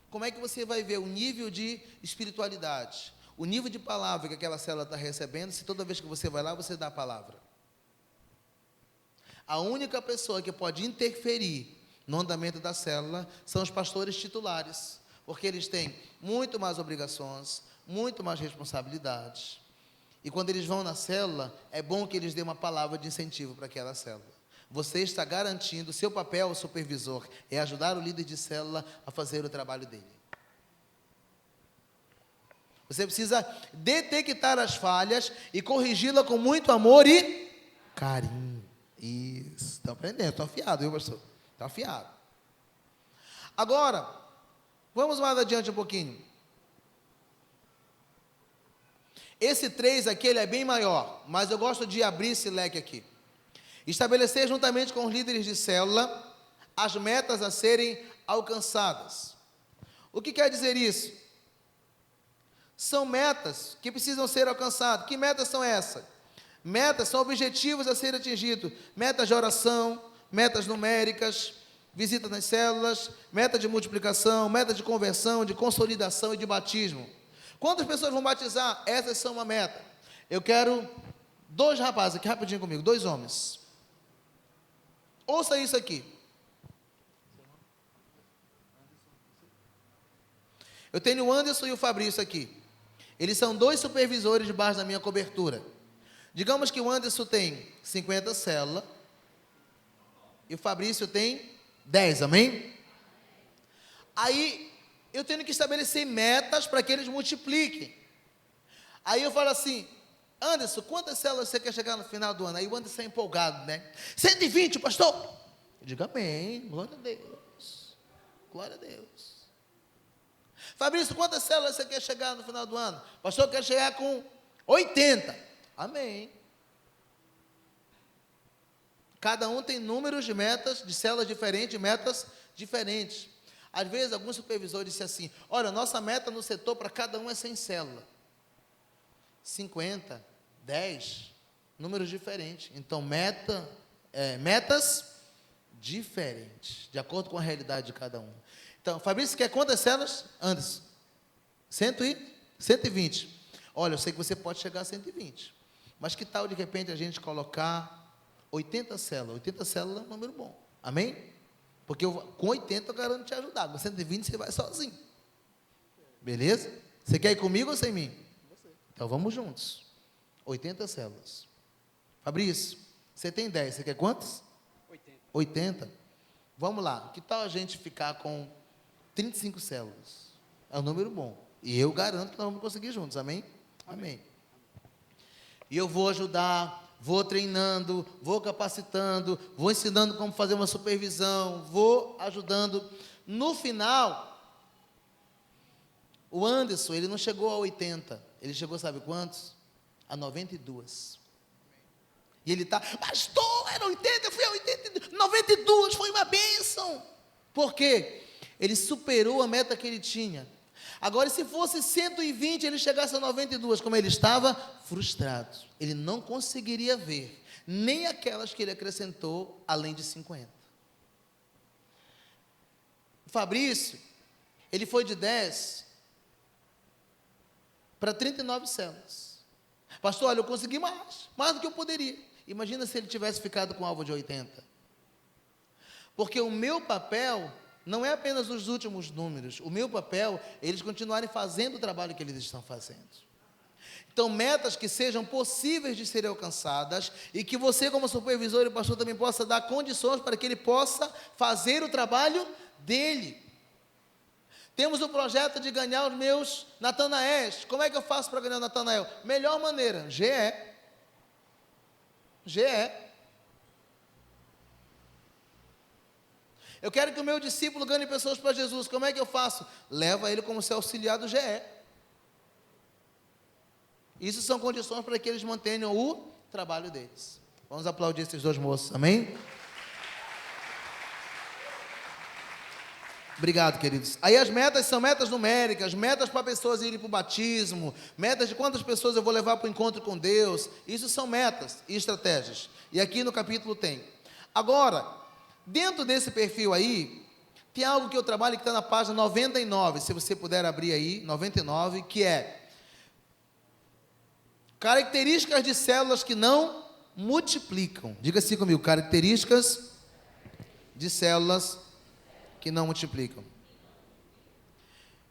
Como é que você vai ver o nível de espiritualidade, o nível de palavra que aquela célula está recebendo, se toda vez que você vai lá, você dá a palavra? A única pessoa que pode interferir no andamento da célula são os pastores titulares, porque eles têm muito mais obrigações, muito mais responsabilidades. E quando eles vão na célula, é bom que eles dêem uma palavra de incentivo para aquela célula. Você está garantindo, seu papel, supervisor, é ajudar o líder de célula a fazer o trabalho dele. Você precisa detectar as falhas e corrigi-la com muito amor e carinho. Isso, estão aprendendo, estou afiado, viu, pastor? Estou afiado. Agora, vamos mais adiante um pouquinho. Esse 3 aqui, ele é bem maior, mas eu gosto de abrir esse leque aqui. Estabelecer juntamente com os líderes de célula as metas a serem alcançadas. O que quer dizer isso? São metas que precisam ser alcançadas. Que metas são essas? Metas são objetivos a serem atingidos. Metas de oração, metas numéricas, visita nas células, meta de multiplicação, meta de conversão, de consolidação e de batismo. Quantas pessoas vão batizar? Essas são uma meta. Eu quero 2 rapazes aqui, rapidinho comigo, 2 homens. Ouça isso aqui. Eu tenho o Anderson e o Fabrício aqui. Eles são 2 supervisores debaixo da minha cobertura. Digamos que o Anderson tem 50 células e o Fabrício tem 10, amém? Aí eu tenho que estabelecer metas para que eles multipliquem. Aí eu falo assim, Anderson, quantas células você quer chegar no final do ano? Aí o Anderson é empolgado, né? 120, pastor. Eu digo, amém, glória a Deus. Glória a Deus. Fabrício, quantas células você quer chegar no final do ano? Pastor, eu quero chegar com 80. Amém. Cada um tem números de metas, de células diferentes, metas diferentes. Às vezes, alguns supervisores dizem assim, olha, nossa meta no setor para cada um é 100 células. 50, 10, números diferentes. Então, metas diferentes, de acordo com a realidade de cada um. Então, Fabrício, quer quantas células? Anderson, 120. Olha, eu sei que você pode chegar a 120. Mas que tal, de repente, a gente colocar 80 células? 80 células é um número bom. Amém? Porque com 80 eu garanto te ajudar. Com 120 você vai sozinho. Beleza? Você quer ir comigo ou sem mim? Então vamos juntos. 80 células. Fabrício, você tem 10. Você quer quantos? 80. Vamos lá. Que tal a gente ficar com 35 células? É um número bom. E eu garanto que nós vamos conseguir juntos. Amém? Amém. E eu vou ajudar, vou treinando, vou capacitando, vou ensinando como fazer uma supervisão, vou ajudando. No final, o Anderson, ele não chegou a 80, ele chegou, sabe quantos? A 92. E ele está, pastor, era 80, eu fui a 82, 92, foi uma bênção. Por quê? Ele superou a meta que ele tinha. Agora, se fosse 120, ele chegasse a 92, como ele estava frustrado. Ele não conseguiria ver nem aquelas que ele acrescentou, além de 50. O Fabrício, ele foi de 10 para 39 células. Pastor, olha, eu consegui mais do que eu poderia. Imagina se ele tivesse ficado com um alvo de 80. Porque o meu papel não é apenas os últimos números. O meu papel é eles continuarem fazendo o trabalho que eles estão fazendo. Então, metas que sejam possíveis de serem alcançadas e que você, como supervisor e pastor, também possa dar condições para que ele possa fazer o trabalho dele. Temos o projeto de ganhar os meus Natanaéis. Como é que eu faço para ganhar o Natanael? Melhor maneira, GE. Eu quero que o meu discípulo ganhe pessoas para Jesus. Como é que eu faço? Leva ele como seu auxiliar do GE. Isso são condições para que eles mantenham o trabalho deles. Vamos aplaudir esses dois moços, amém? Obrigado, queridos. Aí as metas são metas numéricas, metas para pessoas irem para o batismo, metas de quantas pessoas eu vou levar para o encontro com Deus. Isso são metas e estratégias. E aqui no capítulo tem. Agora, dentro desse perfil aí, tem algo que eu trabalho que está na página 99, se você puder abrir aí, 99, que é características de células que não multiplicam. Diga assim comigo, características de células que não multiplicam.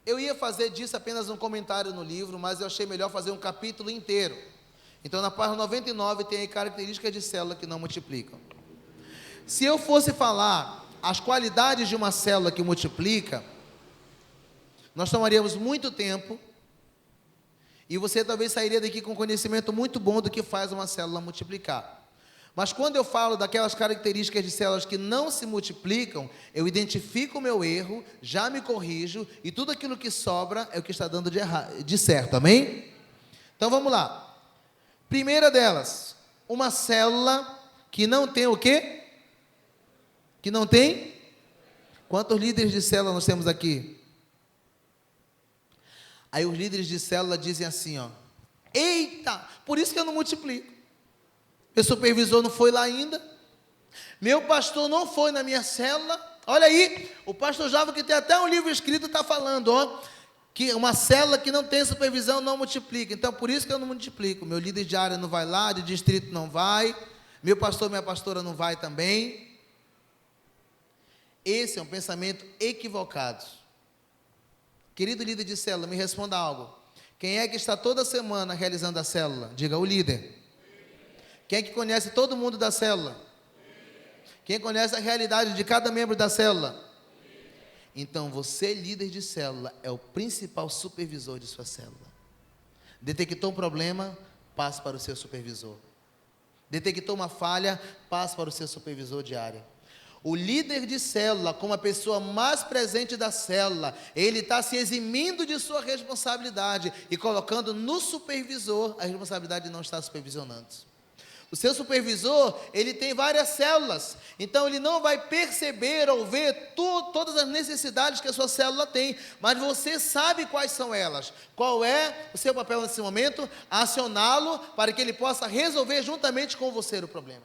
Eu ia fazer disso apenas um comentário no livro, mas eu achei melhor fazer um capítulo inteiro. Então, na página 99 tem aí características de células que não multiplicam. Se eu fosse falar as qualidades de uma célula que multiplica, nós tomaríamos muito tempo e você talvez sairia daqui com conhecimento muito bom do que faz uma célula multiplicar. Mas quando eu falo daquelas características de células que não se multiplicam, eu identifico o meu erro, já me corrijo, e tudo aquilo que sobra é o que está dando de certo, amém? Então vamos lá. Primeira delas, uma célula que não tem o quê? Que não tem? Quantos líderes de célula nós temos aqui? Aí os líderes de célula dizem assim, ó, eita, por isso que eu não multiplico. Meu supervisor não foi lá ainda, meu pastor não foi na minha célula. Olha aí, o pastor Java, que tem até um livro escrito, está falando, ó, que uma célula que não tem supervisão não multiplica. Então, por isso que eu não multiplico. Meu líder de área não vai lá, de distrito não vai, meu pastor, minha pastora não vai também. Esse é um pensamento equivocado. Querido líder de célula, me responda algo. Quem é que está toda semana realizando a célula? Diga, o líder. Quem é que conhece todo mundo da célula? Quem conhece a realidade de cada membro da célula? Então, você, líder de célula, é o principal supervisor de sua célula. Detectou um problema, passe para o seu supervisor. Detectou uma falha, passe para o seu supervisor de área. O líder de célula, como a pessoa mais presente da célula, ele está se eximindo de sua responsabilidade e colocando no supervisor a responsabilidade de não estar supervisionando. O seu supervisor, ele tem várias células, então ele não vai perceber ou ver todas as necessidades que a sua célula tem, mas você sabe quais são elas. Qual é o seu papel nesse momento? Acioná-lo para que ele possa resolver juntamente com você o problema.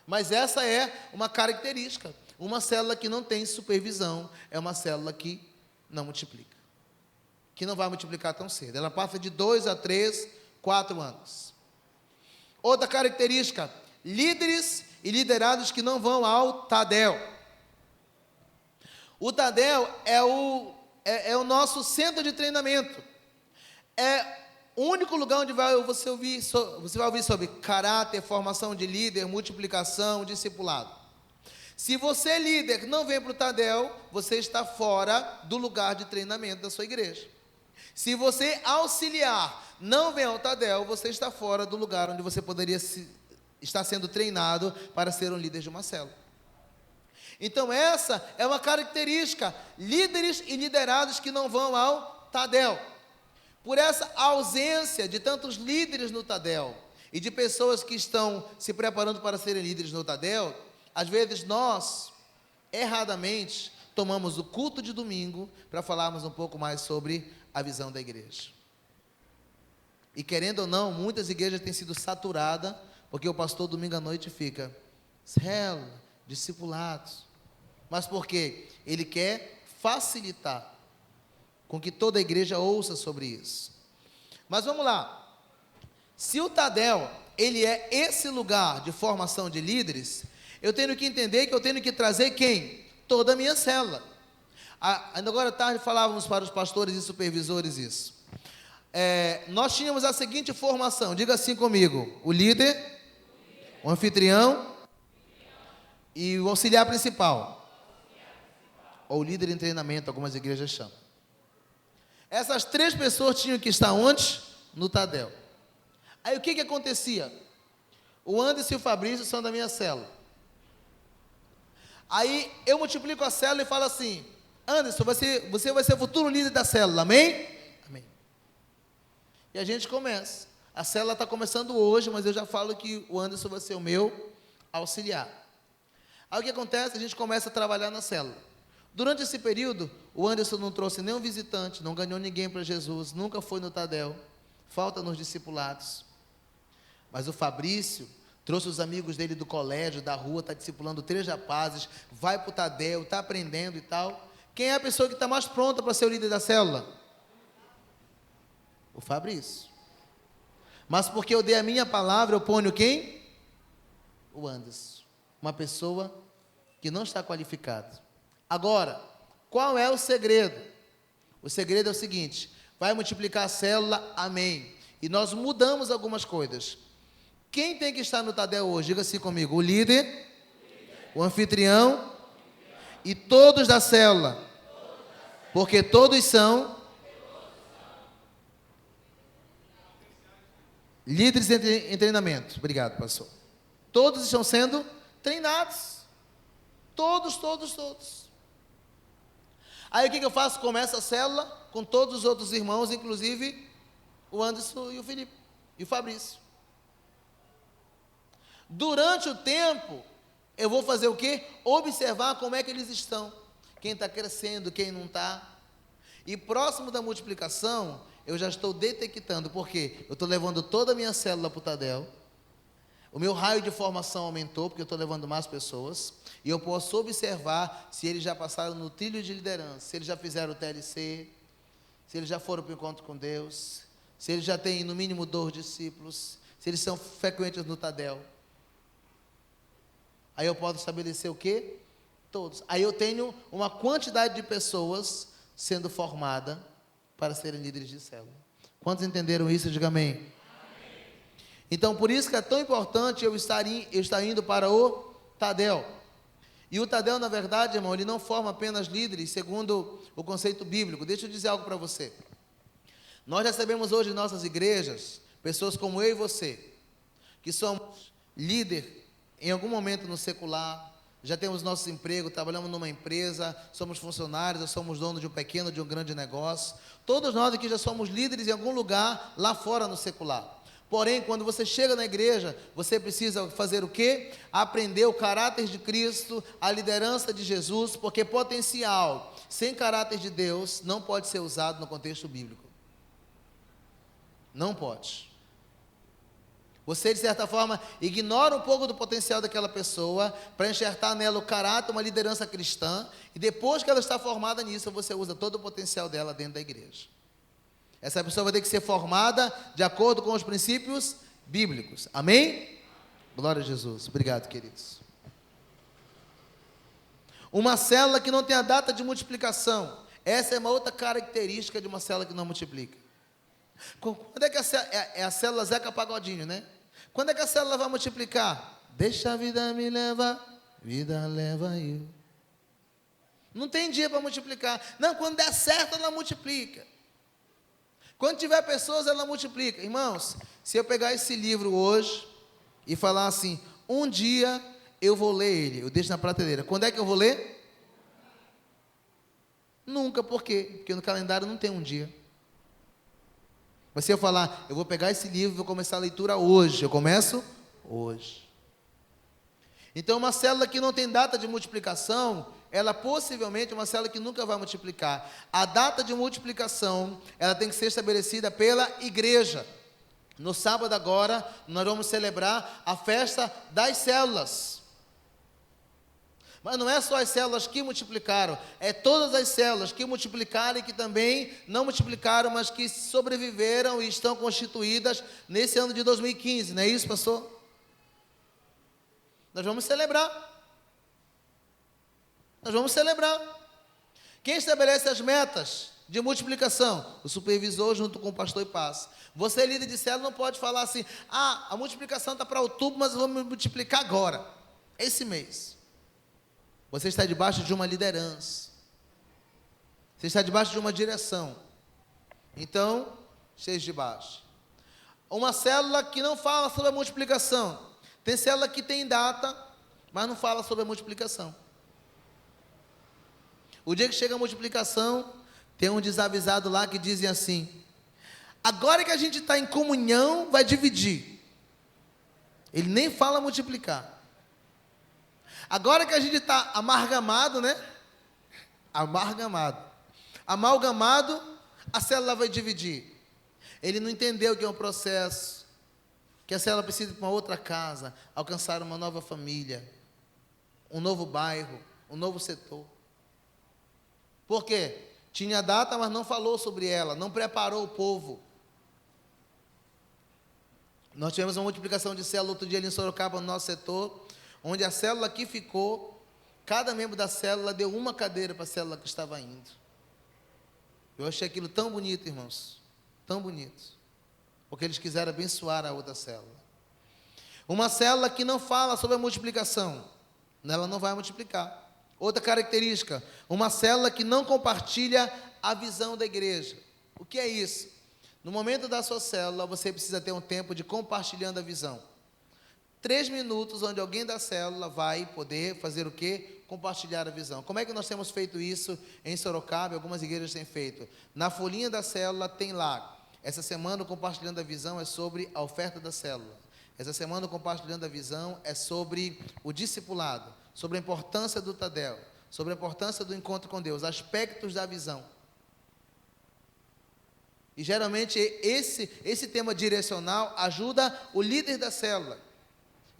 Mas essa é uma característica. Uma célula que não tem supervisão é uma célula que não multiplica, que não vai multiplicar tão cedo. Ela passa de 2 a 3, 4 anos. Outra característica, líderes e liderados que não vão ao Tadel. O Tadel é o nosso centro de treinamento. É o único lugar onde você vai ouvir sobre caráter, formação de líder, multiplicação, discipulado. Se você, líder, não vem para o Tadel, você está fora do lugar de treinamento da sua igreja. Se você, auxiliar, não vem ao Tadel, você está fora do lugar onde você poderia estar sendo treinado para ser um líder de uma célula. Então essa é uma característica, líderes e liderados que não vão ao Tadel. Por essa ausência de tantos líderes no Tadel e de pessoas que estão se preparando para serem líderes no Tadel, às vezes nós, erradamente, tomamos o culto de domingo para falarmos um pouco mais sobre a visão da igreja. E querendo ou não, muitas igrejas têm sido saturadas, porque o pastor domingo à noite fica, célula, discipulados. mas porque Ele quer facilitar com que toda a igreja ouça sobre isso. Mas vamos lá. Se o Tadel, ele é esse lugar de formação de líderes, eu tenho que entender que eu tenho que trazer quem? Toda a minha célula. Ainda agora à tarde falávamos para os pastores e supervisores isso. Nós tínhamos a seguinte formação, diga assim comigo: o líder, o anfitrião e o auxiliar principal, ou líder em treinamento, algumas igrejas chamam. Essas 3 pessoas tinham que estar onde? No Tadel. Aí o que acontecia? O Anderson e o Fabrício são da minha célula. Aí eu multiplico a célula e falo assim: Anderson, você vai ser o futuro líder da célula, amém? Amém. E a gente começa. A célula está começando hoje, mas eu já falo que o Anderson vai ser o meu auxiliar. Aí o que acontece? A gente começa a trabalhar na célula. Durante esse período, o Anderson não trouxe nenhum visitante, não ganhou ninguém para Jesus, nunca foi no Tadel, falta nos discipulados. Mas o Fabrício trouxe os amigos dele do colégio, da rua, está discipulando 3 rapazes, vai para o Tadel, está aprendendo e tal. Quem é a pessoa que está mais pronta para ser o líder da célula? O Fabrício. Mas porque eu dei a minha palavra, eu ponho quem? O Anderson. Uma pessoa que não está qualificada. Agora, qual é o segredo? O segredo é o seguinte: vai multiplicar a célula, amém. E nós mudamos algumas coisas. Quem tem que estar no Tadel hoje? Diga assim comigo: o líder, o anfitrião e todos da célula. Porque todos são líderes em treinamento. Obrigado, pastor. Todos estão sendo treinados. Todos. Aí o que eu faço? Começa a célula com todos os outros irmãos, inclusive o Anderson e o Felipe e o Fabrício. Durante o tempo, eu vou fazer o quê? Observar como é que eles estão. Quem está crescendo, quem não está. E próximo da multiplicação, eu já estou detectando, porque eu estou levando toda a minha célula para o Tadel. O meu raio de formação aumentou, porque eu estou levando mais pessoas. E eu posso observar se eles já passaram no trilho de liderança, se eles já fizeram o TLC, se eles já foram para o encontro com Deus, se eles já têm no mínimo 2 discípulos, se eles são frequentes no Tadel. Aí eu posso estabelecer o quê? Todos. Aí eu tenho uma quantidade de pessoas sendo formada para serem líderes de célula. Quantos entenderam isso? Diga amém. Então, por isso que é tão importante eu estar indo para o Tadel. E o Tadel, na verdade, irmão, ele não forma apenas líderes, segundo o conceito bíblico. Deixa eu dizer algo para você. Nós recebemos hoje em nossas igrejas, pessoas como eu e você, que somos líder em algum momento no secular, já temos nosso emprego, trabalhamos numa empresa, somos funcionários, somos donos de um pequeno, de um grande negócio. Todos nós aqui já somos líderes em algum lugar lá fora no secular. Porém, quando você chega na igreja, você precisa fazer o quê? Aprender o caráter de Cristo, a liderança de Jesus, porque potencial sem caráter de Deus não pode ser usado no contexto bíblico. Não pode. Você, de certa forma, ignora um pouco do potencial daquela pessoa para enxertar nela o caráter, uma liderança cristã, e depois que ela está formada nisso, você usa todo o potencial dela dentro da igreja. Essa pessoa vai ter que ser formada de acordo com os princípios bíblicos. Amém? Glória a Jesus. Obrigado, queridos. Uma célula que não tem a data de multiplicação. Essa é uma outra característica de uma célula que não multiplica. Quando é que a célula Zeca Pagodinho, né? Quando é que a célula vai multiplicar? Deixa a vida me levar, vida leva eu. Não tem dia para multiplicar. Não, quando der certo ela multiplica. Quando tiver pessoas, ela multiplica. Irmãos, se eu pegar esse livro hoje e falar assim, um dia eu vou ler ele, eu deixo na prateleira. Quando é que eu vou ler? Nunca. Por quê? Porque no calendário não tem um dia. Mas se eu falar, eu vou pegar esse livro e vou começar a leitura hoje, eu começo hoje. Então, uma célula que não tem data de multiplicação, ela possivelmente é uma célula que nunca vai multiplicar. A data de multiplicação, ela tem que ser estabelecida pela igreja. No sábado agora, nós vamos celebrar a festa das células. Mas não é só as células que multiplicaram, é todas as células que multiplicaram e que também não multiplicaram, mas que sobreviveram e estão constituídas nesse ano de 2015, não é isso, pastor? Nós vamos celebrar. Nós vamos celebrar. Quem estabelece as metas de multiplicação? O supervisor junto com o pastor e paz. Você, líder de célula, não pode falar assim: a multiplicação está para outubro, mas vamos multiplicar agora, esse mês. Você está debaixo de uma liderança. Você está debaixo de uma direção. Então, esteja debaixo. Uma célula que não fala sobre a multiplicação. Tem célula que tem data, mas não fala sobre a multiplicação. O dia que chega a multiplicação, tem um desavisado lá que dizem assim: agora que a gente está em comunhão, vai dividir. Ele nem fala multiplicar. Agora que a gente está amalgamado, né? Amalgamado, a célula vai dividir. Ele não entendeu que é um processo, que a célula precisa ir para uma outra casa, alcançar uma nova família, um novo bairro, um novo setor. Por quê? Tinha data, mas não falou sobre ela, não preparou o povo. Nós tivemos uma multiplicação de célula outro dia ali em Sorocaba, no nosso setor, onde a célula que ficou, cada membro da célula deu uma cadeira para a célula que estava indo. Eu achei aquilo tão bonito, irmãos, tão bonito, porque eles quiseram abençoar a outra célula. Uma célula que não fala sobre a multiplicação, ela não vai multiplicar. Outra característica, uma célula que não compartilha a visão da igreja. O que é isso? No momento da sua célula, você precisa ter um tempo de compartilhando a visão. 3 minutos onde alguém da célula vai poder fazer o quê? Compartilhar a visão. Como é que nós temos feito isso em Sorocaba? Algumas igrejas têm feito. Na folhinha da célula tem lá. Essa semana o compartilhando a visão é sobre a oferta da célula. Essa semana o compartilhando a visão é sobre o discipulado, sobre a importância do Tadel, sobre a importância do encontro com Deus, aspectos da visão. E geralmente esse tema direcional ajuda o líder da célula.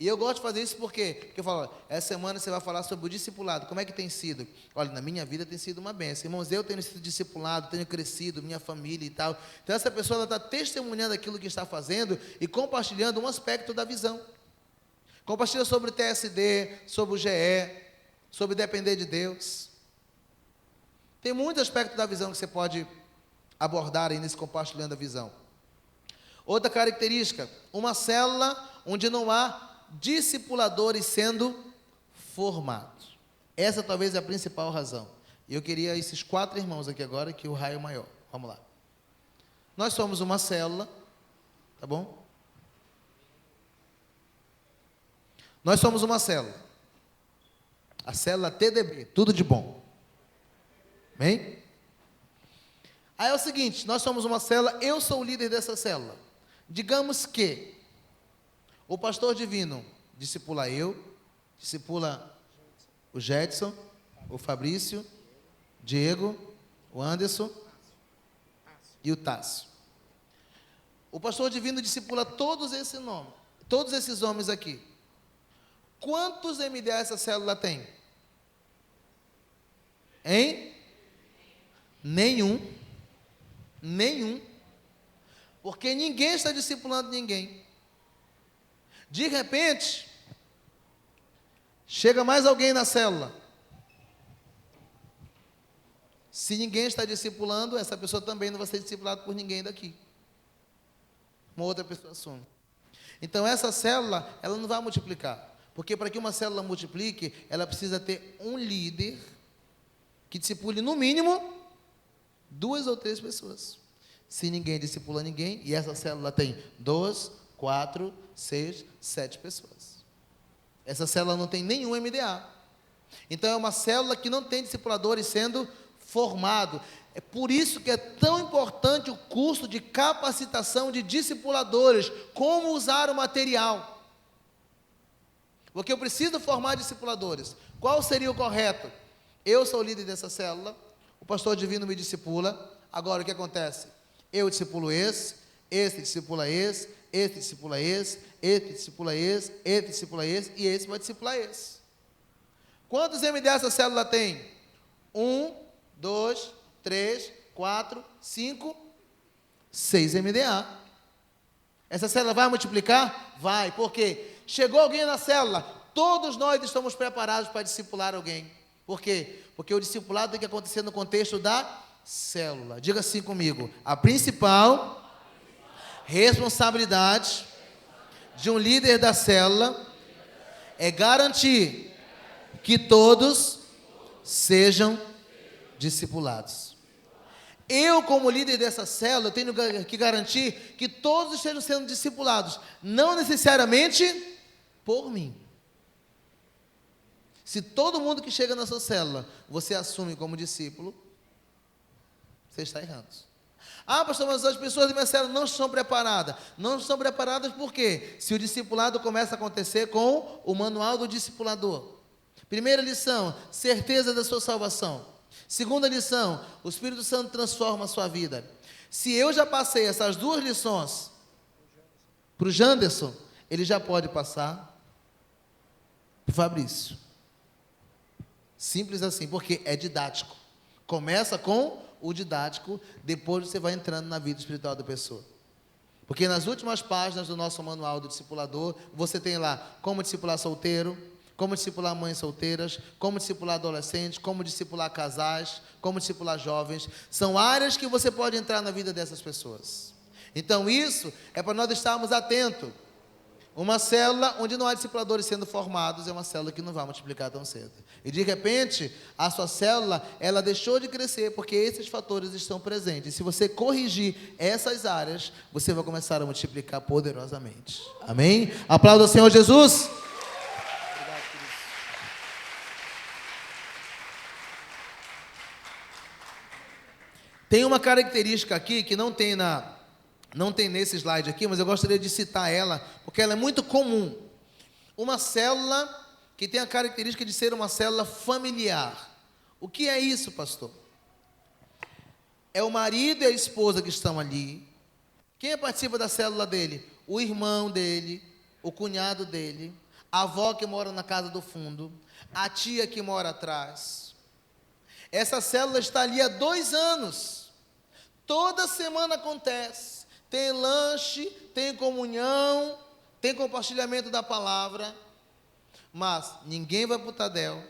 E eu gosto de fazer isso por quê? Porque eu falo: essa semana você vai falar sobre o discipulado. Como é que tem sido? Olha, na minha vida tem sido uma bênção. Irmãos, eu tenho sido discipulado, tenho crescido, minha família e tal. Então essa pessoa está testemunhando aquilo que está fazendo e compartilhando um aspecto da visão. Compartilha sobre o TSD, sobre o GE, sobre depender de Deus. Tem muito aspecto da visão que você pode abordar aí nesse compartilhando a visão. Outra característica, uma célula onde não há discipuladores sendo formados. Essa talvez é a principal razão. E eu queria esses 4 irmãos aqui agora, que o raio maior. Vamos lá. Nós somos uma célula, tá bom? Nós somos uma célula. A célula TDB, tudo de bom. Amém? Aí é o seguinte, nós somos uma célula, eu sou o líder dessa célula. Digamos que o pastor divino discipula eu, discipula o Jetson, o Fabrício, Diego, o Anderson e o Tássio. O pastor divino discipula todos esses homens aqui. Quantos MDA essa célula tem? Hein? Nenhum. Porque ninguém está discipulando ninguém. De repente, chega mais alguém na célula. Se ninguém está discipulando, essa pessoa também não vai ser discipulada por ninguém daqui. Uma outra pessoa assume. Então essa célula, ela não vai multiplicar. Porque para que uma célula multiplique, ela precisa ter um líder que discipule no mínimo 2 ou 3 pessoas. Se ninguém discipula ninguém, e essa célula tem 2, 4, 6, 7 pessoas. Essa célula não tem nenhum MDA. Então é uma célula que não tem discipuladores sendo formado. É por isso que é tão importante o curso de capacitação de discipuladores, como usar o material. Porque eu preciso formar discipuladores. Qual seria o correto? Eu sou o líder dessa célula, o pastor divino me discipula. Agora o que acontece? Eu discipulo esse discipula esse discipula esse, esse discipula esse, esse discipula esse, e esse vai discipular esse. Quantos MDA essa célula tem? 1, 2, 3, 4, 5, 6 MDA. Essa célula vai multiplicar? Vai. Por quê? Chegou alguém na célula, todos nós estamos preparados para discipular alguém. Por quê? Porque o discipulado tem que acontecer no contexto da célula. Diga assim comigo: a principal responsabilidade de um líder da célula é garantir que todos sejam discipulados. Eu, como líder dessa célula, tenho que garantir que todos estejam sendo discipulados, não necessariamente por mim. Se todo mundo que chega na sua célula, você assume como discípulo, você está errando. Ah, pastor, mas as pessoas da minha célula não estão preparadas. Não estão preparadas por quê? Se o discipulado começa a acontecer com o manual do discipulador. Primeira lição, certeza da sua salvação. Segunda lição, o Espírito Santo transforma a sua vida. Se eu já passei essas duas lições para o Janderson, ele já pode passar para o Fabrício. Simples assim, porque é didático. Começa com o didático, depois você vai entrando na vida espiritual da pessoa. Porque nas últimas páginas do nosso manual do discipulador, você tem lá como discipular solteiro, como discipular mães solteiras, como discipular adolescentes, como discipular casais, como discipular jovens. São áreas que você pode entrar na vida dessas pessoas. Então isso é para nós estarmos atentos. Uma célula onde não há discipuladores sendo formados é uma célula que não vai multiplicar tão cedo. E de repente, a sua célula, ela deixou de crescer porque esses fatores estão presentes. E se você corrigir essas áreas, você vai começar a multiplicar poderosamente. Amém? Aplauda o Senhor Jesus. Obrigado por isso. Tem uma característica aqui que não tem nesse slide aqui, mas eu gostaria de citar ela, porque ela é muito comum. Uma célula que tem a característica de ser uma célula familiar. O que é isso, pastor? É o marido e a esposa que estão ali. Quem participa da célula dele? O irmão dele, o cunhado dele, a avó que mora na casa do fundo, a tia que mora atrás. Essa célula está ali há 2 anos. Toda semana acontece. Tem lanche, tem comunhão, tem compartilhamento da palavra, mas ninguém vai para o Tadel,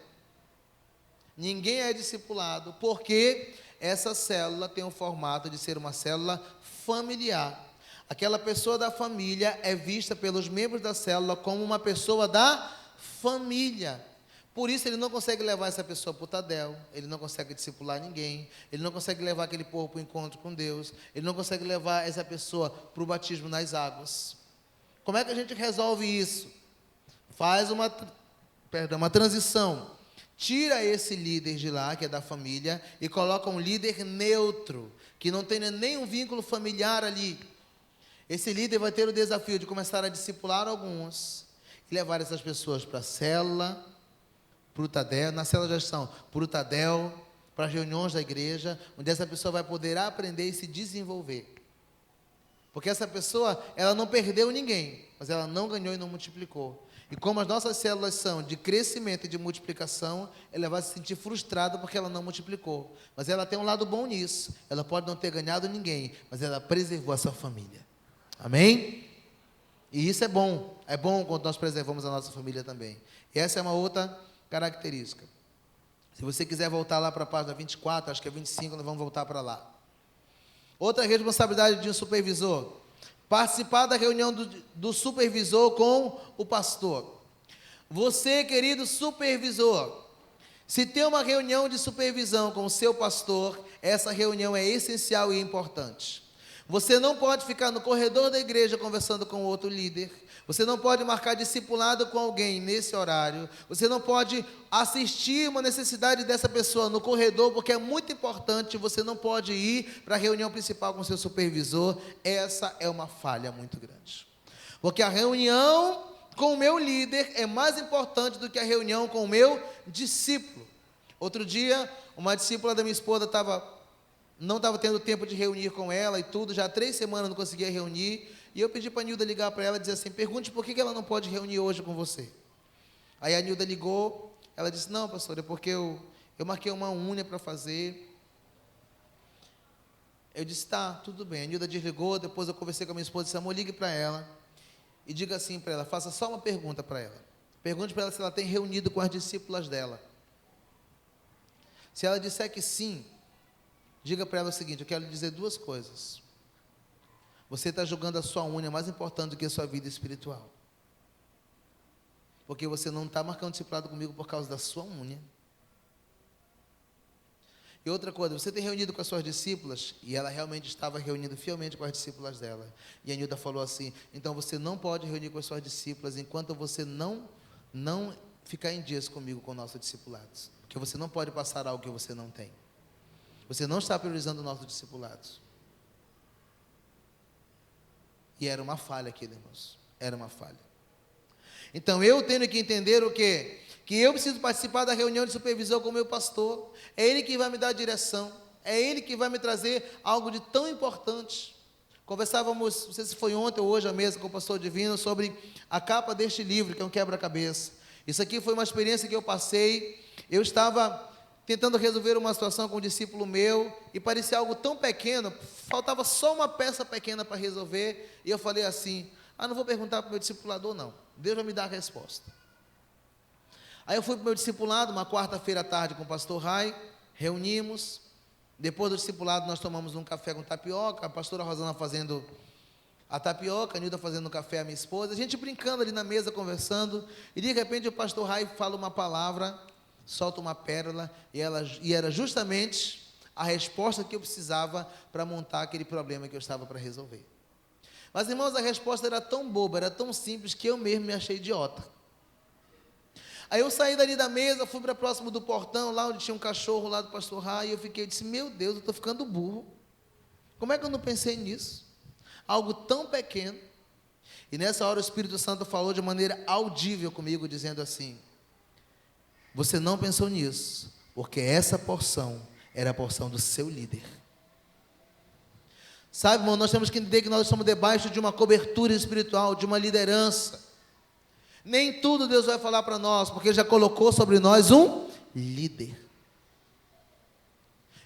ninguém é discipulado, porque essa célula tem o formato de ser uma célula familiar. Aquela pessoa da família é vista pelos membros da célula como uma pessoa da família. Por isso ele não consegue levar essa pessoa para o Tadel, ele não consegue discipular ninguém, ele não consegue levar aquele povo para o encontro com Deus, ele não consegue levar essa pessoa para o batismo nas águas. Como é que a gente resolve isso? Faz uma transição. Tira esse líder de lá, que é da família, e coloca um líder neutro, que não tenha nenhum vínculo familiar ali. Esse líder vai ter o desafio de começar a discipular alguns, e levar essas pessoas para a célula, para o Tadel, na célula de gestão, para o Tadel, para as reuniões da igreja, onde essa pessoa vai poder aprender e se desenvolver. Porque essa pessoa, ela não perdeu ninguém, mas ela não ganhou e não multiplicou. E como as nossas células são de crescimento e de multiplicação, ela vai se sentir frustrada porque ela não multiplicou. Mas ela tem um lado bom nisso. Ela pode não ter ganhado ninguém, mas ela preservou a sua família. Amém? E isso é bom. É bom quando nós preservamos a nossa família também. E essa é uma outra característica. Se você quiser voltar lá para a página 24, acho que é 25, nós vamos voltar para lá. Outra responsabilidade de um supervisor: participar da reunião do supervisor com o pastor. Você, querido supervisor, se tem uma reunião de supervisão com o seu pastor, essa reunião é essencial e importante. Você não pode ficar no corredor da igreja conversando com outro líder. Você não pode marcar discipulado com alguém nesse horário. Você não pode assistir uma necessidade dessa pessoa no corredor, porque é muito importante. Você não pode ir para a reunião principal com o seu supervisor. Essa é uma falha muito grande. Porque a reunião com o meu líder é mais importante do que a reunião com o meu discípulo. Outro dia, uma discípula da minha esposa não estava tendo tempo de reunir com ela e tudo. Já há 3 semanas não conseguia reunir. E eu pedi para a Nilda ligar para ela e dizer assim: pergunte por que ela não pode reunir hoje com você. Aí a Nilda ligou, Ela disse, não, pastor, é porque eu marquei uma unha para fazer. Eu disse, tá, tudo bem. A Nilda desligou, depois eu conversei com a minha esposa e disse, amor, ligue para ela e diga assim para ela, faça só uma pergunta para ela. Pergunte para ela se ela tem reunido com as discípulas dela. Se ela disser que sim, diga para ela o seguinte, eu quero lhe dizer duas coisas. Você está julgando a sua unha mais importante do que a sua vida espiritual. Porque você não está marcando discipulado comigo por causa da sua unha. E outra coisa, você tem reunido com as suas discípulas, e ela realmente estava reunindo fielmente com as discípulas dela. E a Nilda falou assim, então você não pode reunir com as suas discípulas enquanto você não ficar em dias comigo, com nossos discipulados. Porque você não pode passar algo que você não tem. Você não está priorizando nossos discipulados. E era uma falha aqui, irmãos. Era uma falha. Então, eu tenho que entender o quê? Que eu preciso participar da reunião de supervisão com o meu pastor. É ele que vai me dar a direção. É ele que vai me trazer algo de tão importante. Conversávamos, não sei se foi ontem ou hoje à mesa com o pastor Divino, sobre a capa deste livro, que é um quebra-cabeça. Isso aqui foi uma experiência que eu passei. Eu estava tentando resolver uma situação com um discípulo meu, e parecia algo tão pequeno, faltava só uma peça pequena para resolver, e eu falei assim, não vou perguntar para o meu discipulador não, Deus vai me dar a resposta. Aí eu fui para o meu discipulado, uma quarta-feira à tarde com o pastor Rai, reunimos, depois do discipulado nós tomamos um café com tapioca, a pastora Rosana fazendo a tapioca, a Nilda fazendo o café, a minha esposa, a gente brincando ali na mesa, conversando, e de repente o pastor Rai fala uma palavra, solta uma pérola, e era justamente a resposta que eu precisava para montar aquele problema que eu estava para resolver. Mas, irmãos, a resposta era tão boba, era tão simples, que eu mesmo me achei idiota. Aí eu saí dali da mesa, fui para próximo do portão, lá onde tinha um cachorro lá do pastor Rai, e eu disse, meu Deus, eu estou ficando burro. Como é que eu não pensei nisso? Algo tão pequeno. E nessa hora o Espírito Santo falou de maneira audível comigo, dizendo assim, você não pensou nisso, porque essa porção era a porção do seu líder. Sabe, irmão, nós temos que entender que nós estamos debaixo de uma cobertura espiritual, de uma liderança. Nem tudo Deus vai falar para nós, porque Ele já colocou sobre nós um líder.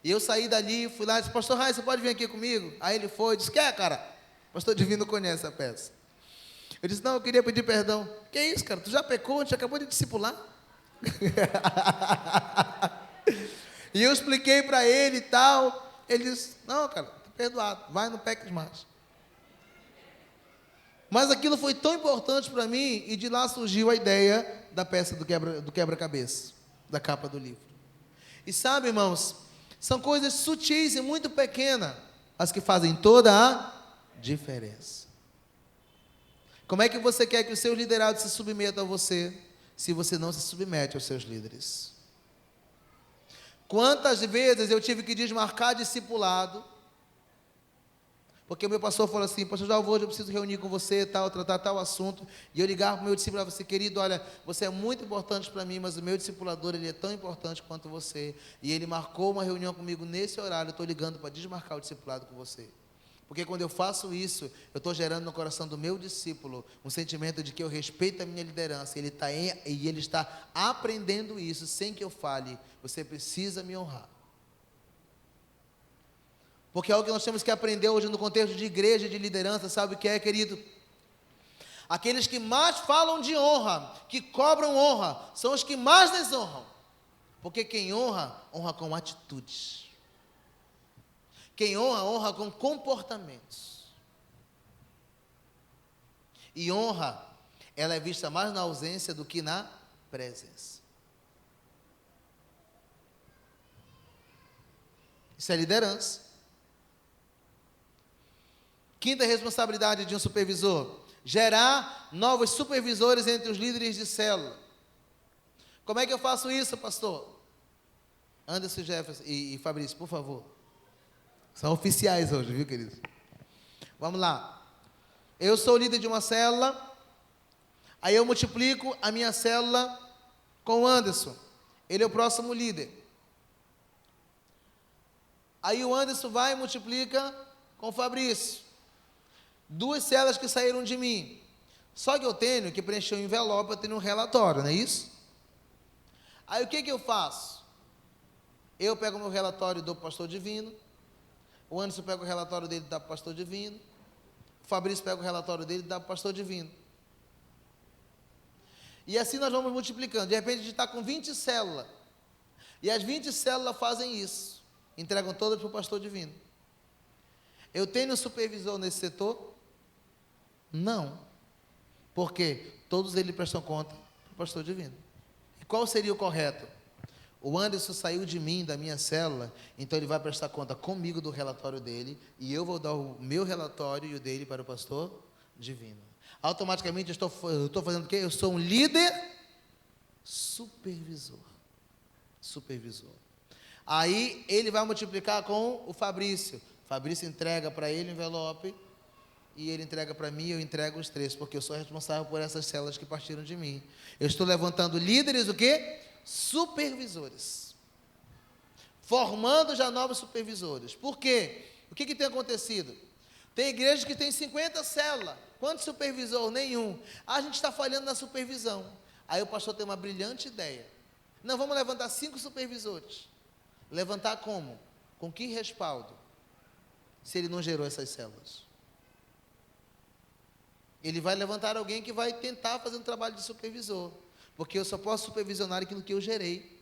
E eu saí dali, fui lá e disse, pastor Rai, você pode vir aqui comigo? Aí ele foi, disse, quer, cara? Pastor Divino conhece a peça. Eu disse, não, eu queria pedir perdão. Que isso, cara? Tu já pecou? A gente acabou de discipular. E eu expliquei para ele e tal. Ele disse, não, cara, está perdoado, vai, não peques mais. Mas aquilo foi tão importante para mim, e de lá surgiu a ideia da peça do quebra-cabeça, da capa do livro. E sabe, irmãos, são coisas sutis e muito pequenas, mas que fazem toda a diferença. Como é que você quer que o seu liderado se submeta a você, se você não se submete aos seus líderes? Quantas vezes eu tive que desmarcar discipulado, porque o meu pastor falou assim, pastor João, hoje eu preciso reunir com você, tratar tal assunto, e eu ligava para o meu discipulado e falava assim, querido, olha, você é muito importante para mim, mas o meu discipulador, ele é tão importante quanto você, e ele marcou uma reunião comigo nesse horário, eu estou ligando para desmarcar o discipulado com você. Porque quando eu faço isso, eu estou gerando no coração do meu discípulo um sentimento de que eu respeito a minha liderança, e ele está aprendendo isso sem que eu fale, você precisa me honrar. Porque é algo que nós temos que aprender hoje no contexto de igreja, de liderança, sabe o que é, querido? Aqueles que mais falam de honra, que cobram honra, são os que mais desonram. Porque quem honra, honra com atitudes. Quem honra, honra com comportamentos. E honra, ela é vista mais na ausência do que na presença. Isso é liderança. Quinta responsabilidade de um supervisor: gerar novos supervisores entre os líderes de célula. Como é que eu faço isso, pastor? Anderson, Jefferson e Fabrício, por favor. São oficiais hoje, viu, queridos? Vamos lá. Eu sou líder de uma célula, aí eu multiplico a minha célula com o Anderson. Ele é o próximo líder. Aí o Anderson vai e multiplica com o Fabrício. 2 células que saíram de mim. Só que eu tenho que preencher um envelope, eu tenho um relatório, não é isso? Aí o que eu faço? Eu pego o meu relatório e dou para o pastor Divino, o Anderson pega o relatório dele e dá para o pastor Divino, o Fabrício pega o relatório dele e dá para o pastor Divino. E assim nós vamos multiplicando. De repente a gente está com 20 células. E as 20 células fazem isso. Entregam todas para o pastor Divino. Eu tenho supervisor nesse setor? Não. Porque todos eles prestam conta para o pastor Divino. E qual seria o correto? O Anderson saiu de mim, da minha célula, então ele vai prestar conta comigo do relatório dele, e eu vou dar o meu relatório e o dele para o pastor Divino. Automaticamente eu estou fazendo o quê? Eu sou um líder supervisor. Supervisor. Aí ele vai multiplicar com o Fabrício. O Fabrício entrega para ele o envelope, e ele entrega para mim, eu entrego os 3, porque eu sou responsável por essas células que partiram de mim. Eu estou levantando líderes, o quê? Supervisores. Formando já novos supervisores. Por quê? O que tem acontecido? Tem igrejas que tem 50 células. Quanto supervisor? Nenhum. A gente está falhando na supervisão. Aí o pastor tem uma brilhante ideia. Não, vamos levantar 5 supervisores. Levantar como? Com que respaldo? Se ele não gerou essas células. Ele vai levantar alguém que vai tentar fazer um trabalho de supervisor. Porque eu só posso supervisionar aquilo que eu gerei.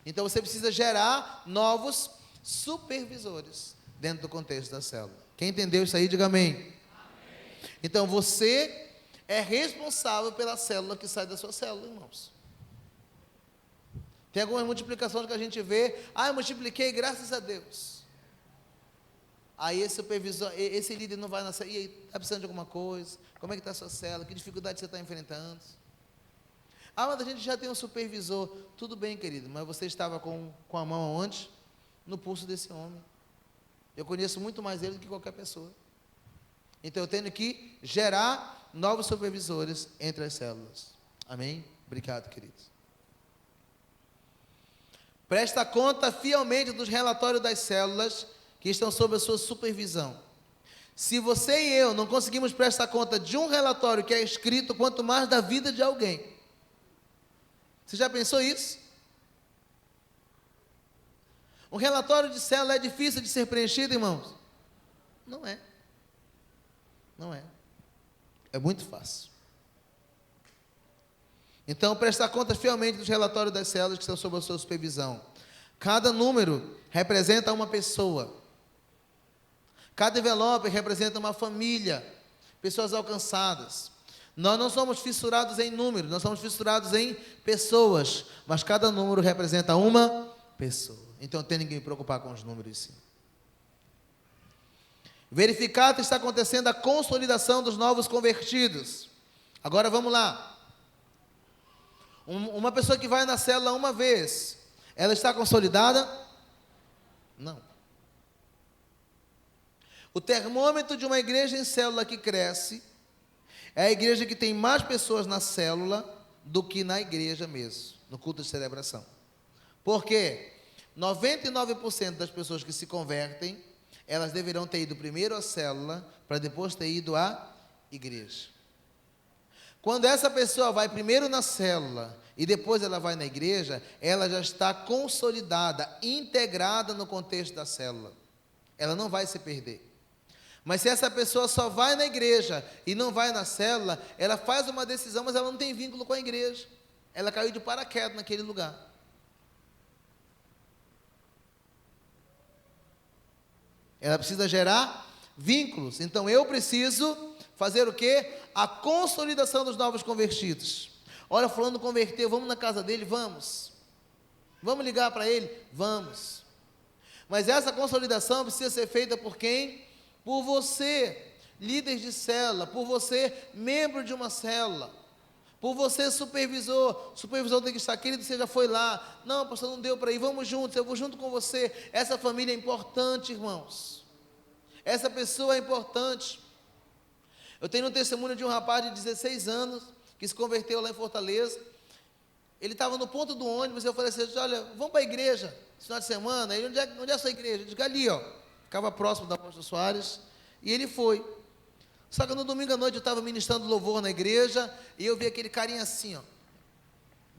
Então você precisa gerar novos supervisores dentro do contexto da célula. Quem entendeu isso aí, diga amém. Amém. Então você é responsável pela célula que sai da sua célula, irmãos. Tem algumas multiplicações que a gente vê, eu multipliquei, graças a Deus. Aí esse supervisor, esse líder não vai na célula, e aí, está precisando de alguma coisa? Como é que está a sua célula? Que dificuldade você está enfrentando? Mas a gente já tem um supervisor. Tudo bem, querido, mas você estava com a mão aonde? No pulso desse homem. Eu conheço muito mais ele do que qualquer pessoa. Então eu tenho que gerar novos supervisores entre as células. Amém? Obrigado, queridos. Presta conta fielmente dos relatórios das células que estão sob a sua supervisão. Se você e eu não conseguimos prestar conta de um relatório que é escrito, quanto mais da vida de alguém. Você já pensou isso? Um relatório de célula é difícil de ser preenchido, irmãos? Não é. Não é. É muito fácil. Então, prestar conta fielmente dos relatórios das células que estão sob a sua supervisão. Cada número representa uma pessoa. Cada envelope representa uma família, pessoas alcançadas. Nós não somos fissurados em números, nós somos fissurados em pessoas, mas cada número representa uma pessoa. Então, tem ninguém preocupar com os números, sim. Verificar que está acontecendo a consolidação dos novos convertidos. Agora vamos lá. Uma pessoa que vai na célula uma vez, ela está consolidada? Não. O termômetro de uma igreja em célula que cresce é a igreja que tem mais pessoas na célula do que na igreja mesmo, no culto de celebração. Por quê? 99% das pessoas que se convertem, elas deverão ter ido primeiro à célula, para depois ter ido à igreja. Quando essa pessoa vai primeiro na célula e depois ela vai na igreja, ela já está consolidada, integrada no contexto da célula. Ela não vai se perder. Mas se essa pessoa só vai na igreja e não vai na célula, ela faz uma decisão, mas ela não tem vínculo com a igreja. Ela caiu de paraquedas naquele lugar. Ela precisa gerar vínculos. Então eu preciso fazer o quê? A consolidação dos novos convertidos. Olha, fulano converteu, vamos na casa dele? Vamos. Vamos ligar para ele? Vamos. Mas essa consolidação precisa ser feita por quem? Por você, líder de célula, por você, membro de uma célula, por você, supervisor. O supervisor tem que estar, querido, você já foi lá. Não, pastor, não deu para ir, vamos juntos, eu vou junto com você. Essa família é importante, irmãos. Essa pessoa é importante. Eu tenho um testemunho de um rapaz de 16 anos, que se converteu lá em Fortaleza. Ele estava no ponto do ônibus, eu falei assim, olha, vamos para a igreja, esse final de semana. Ele, onde é a sua igreja? Eu disse, ali, ó. Ficava próximo da Apóstolo Soares, e ele foi. Só que no domingo à noite eu estava ministrando louvor na igreja, e eu vi aquele carinha assim, ó,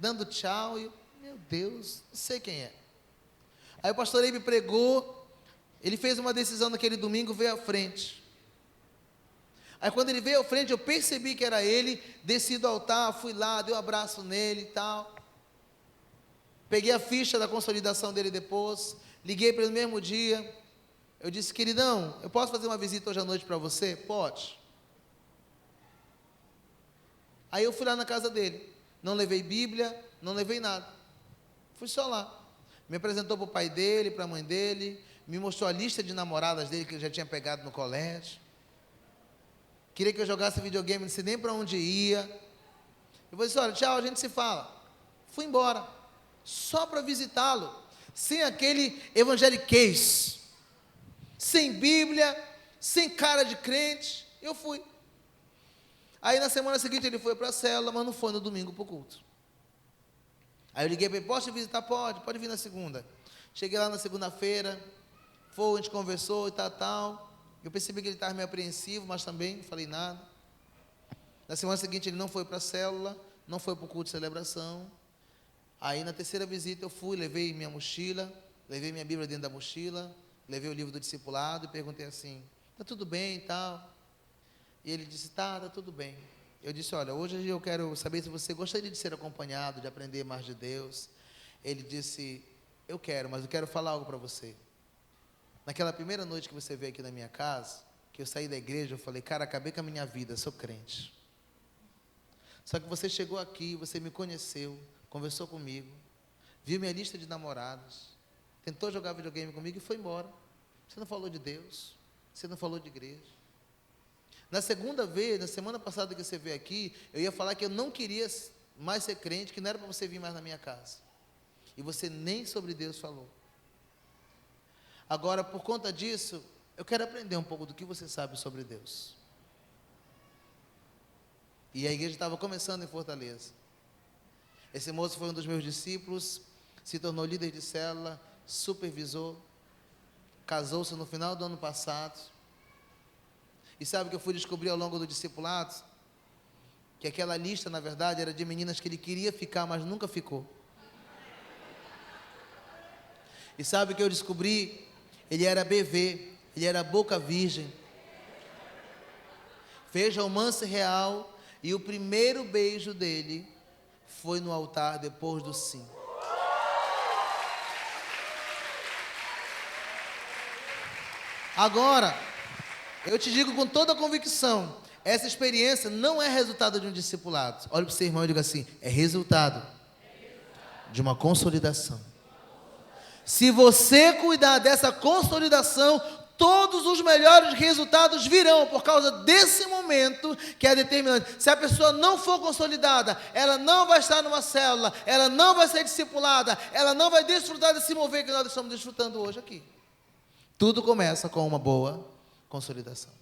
dando tchau, e eu, meu Deus, não sei quem é. Aí o pastor Eibe pregou, ele fez uma decisão naquele domingo, veio à frente. Aí quando ele veio à frente, eu percebi que era ele, desci do altar, fui lá, dei um abraço nele e tal. Peguei a ficha da consolidação dele depois, liguei para ele no mesmo dia. Eu disse, queridão, eu posso fazer uma visita hoje à noite para você? Pode. Aí eu fui lá na casa dele, não levei Bíblia, não levei nada. Fui só lá. Me apresentou para o pai dele, para a mãe dele, me mostrou a lista de namoradas dele que ele já tinha pegado no colégio. Queria que eu jogasse videogame, não sei nem para onde ia. Eu falei assim, olha, tchau, a gente se fala. Fui embora, só para visitá-lo, sem aquele evangeliquez, sem Bíblia, sem cara de crente, eu fui. Aí na semana seguinte ele foi para a célula, mas não foi no domingo para o culto. Aí eu liguei para ele, posso te visitar? Pode vir na segunda. Cheguei lá na segunda-feira, a gente conversou e tal. Eu percebi que ele estava meio apreensivo, mas também não falei nada. Na semana seguinte ele não foi para a célula, não foi para o culto de celebração. Aí na terceira visita eu fui, levei minha mochila, levei minha Bíblia dentro da mochila, levei o livro do discipulado e perguntei assim, está tudo bem e tal? E ele disse, tá tudo bem. Eu disse, olha, hoje eu quero saber se você gostaria de ser acompanhado, de aprender mais de Deus. Ele disse, eu quero, mas eu quero falar algo para você. Naquela primeira noite que você veio aqui na minha casa, que eu saí da igreja, eu falei, cara, acabei com a minha vida, sou crente. Só que você chegou aqui, você me conheceu, conversou comigo, viu minha lista de namorados, tentou jogar videogame comigo e foi embora. Você não falou de Deus, você não falou de igreja. Na segunda vez, na semana passada que você veio aqui, eu ia falar que eu não queria mais ser crente, que não era para você vir mais na minha casa. E você nem sobre Deus falou. Agora, por conta disso, eu quero aprender um pouco do que você sabe sobre Deus. E a igreja estava começando em Fortaleza. Esse moço foi um dos meus discípulos, se tornou líder de célula, supervisor, casou-se no final do ano passado. E sabe o que eu fui descobrir ao longo do discipulado? Que aquela lista, na verdade, era de meninas que ele queria ficar, mas nunca ficou. E sabe o que eu descobri? Ele era BV, ele era boca virgem. Fez romance real e o primeiro beijo dele foi no altar depois do sim. Agora, eu te digo com toda a convicção, essa experiência não é resultado de um discipulado. Olha para o seu irmão e diga assim, é resultado de uma consolidação. Se você cuidar dessa consolidação, todos os melhores resultados virão por causa desse momento que é determinante. Se a pessoa não for consolidada, ela não vai estar numa célula, ela não vai ser discipulada, ela não vai desfrutar desse mover que nós estamos desfrutando hoje aqui. Tudo começa com uma boa consolidação.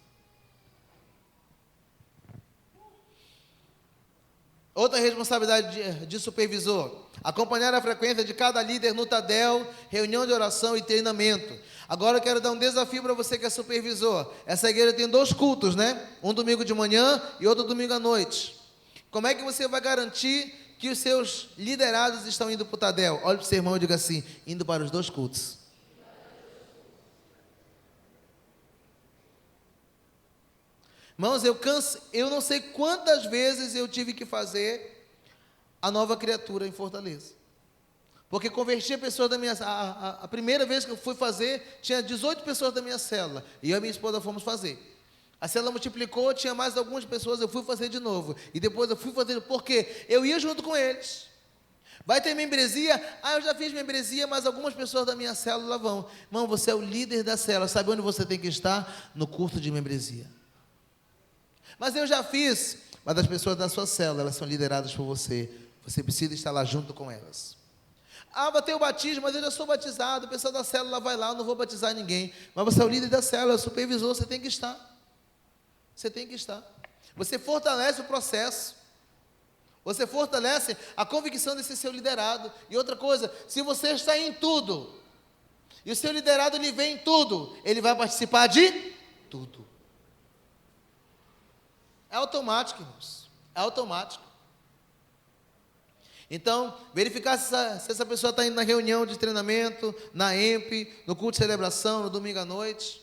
Outra responsabilidade de supervisor, acompanhar a frequência de cada líder no Tadel, reunião de oração e treinamento. Agora eu quero dar um desafio para você que é supervisor. Essa igreja tem 2 cultos, né? Um domingo de manhã e outro domingo à noite. Como é que você vai garantir que os seus liderados estão indo para o Tadel? Olha para o seu irmão e diga assim, indo para os 2 cultos. Irmãos, eu não sei quantas vezes eu tive que fazer a nova criatura em Fortaleza. Porque converti a pessoa da minha... A primeira vez que eu fui fazer, tinha 18 pessoas da minha célula. E eu e a minha esposa fomos fazer. A célula multiplicou, tinha mais algumas pessoas, eu fui fazer de novo. E depois eu fui fazer... Porque eu ia junto com eles. Vai ter membresia? Eu já fiz membresia, mas algumas pessoas da minha célula vão. Irmão, você é o líder da célula. Sabe onde você tem que estar? No curso de membresia. Mas eu já fiz, mas as pessoas da sua célula, elas são lideradas por você. Você precisa estar lá junto com elas. Vai ter o batismo, mas eu já sou batizado. O pessoal da célula vai lá, eu não vou batizar ninguém. Mas você é o líder da célula, é o supervisor, você tem que estar. Você tem que estar. Você fortalece o processo. Você fortalece a convicção desse seu liderado. E outra coisa, se você está em tudo, e o seu liderado ele vem em tudo, ele vai participar de tudo. É automático, irmãos. É automático. Então, verificar se essa pessoa está indo na reunião de treinamento, na EMP, no culto de celebração, no domingo à noite.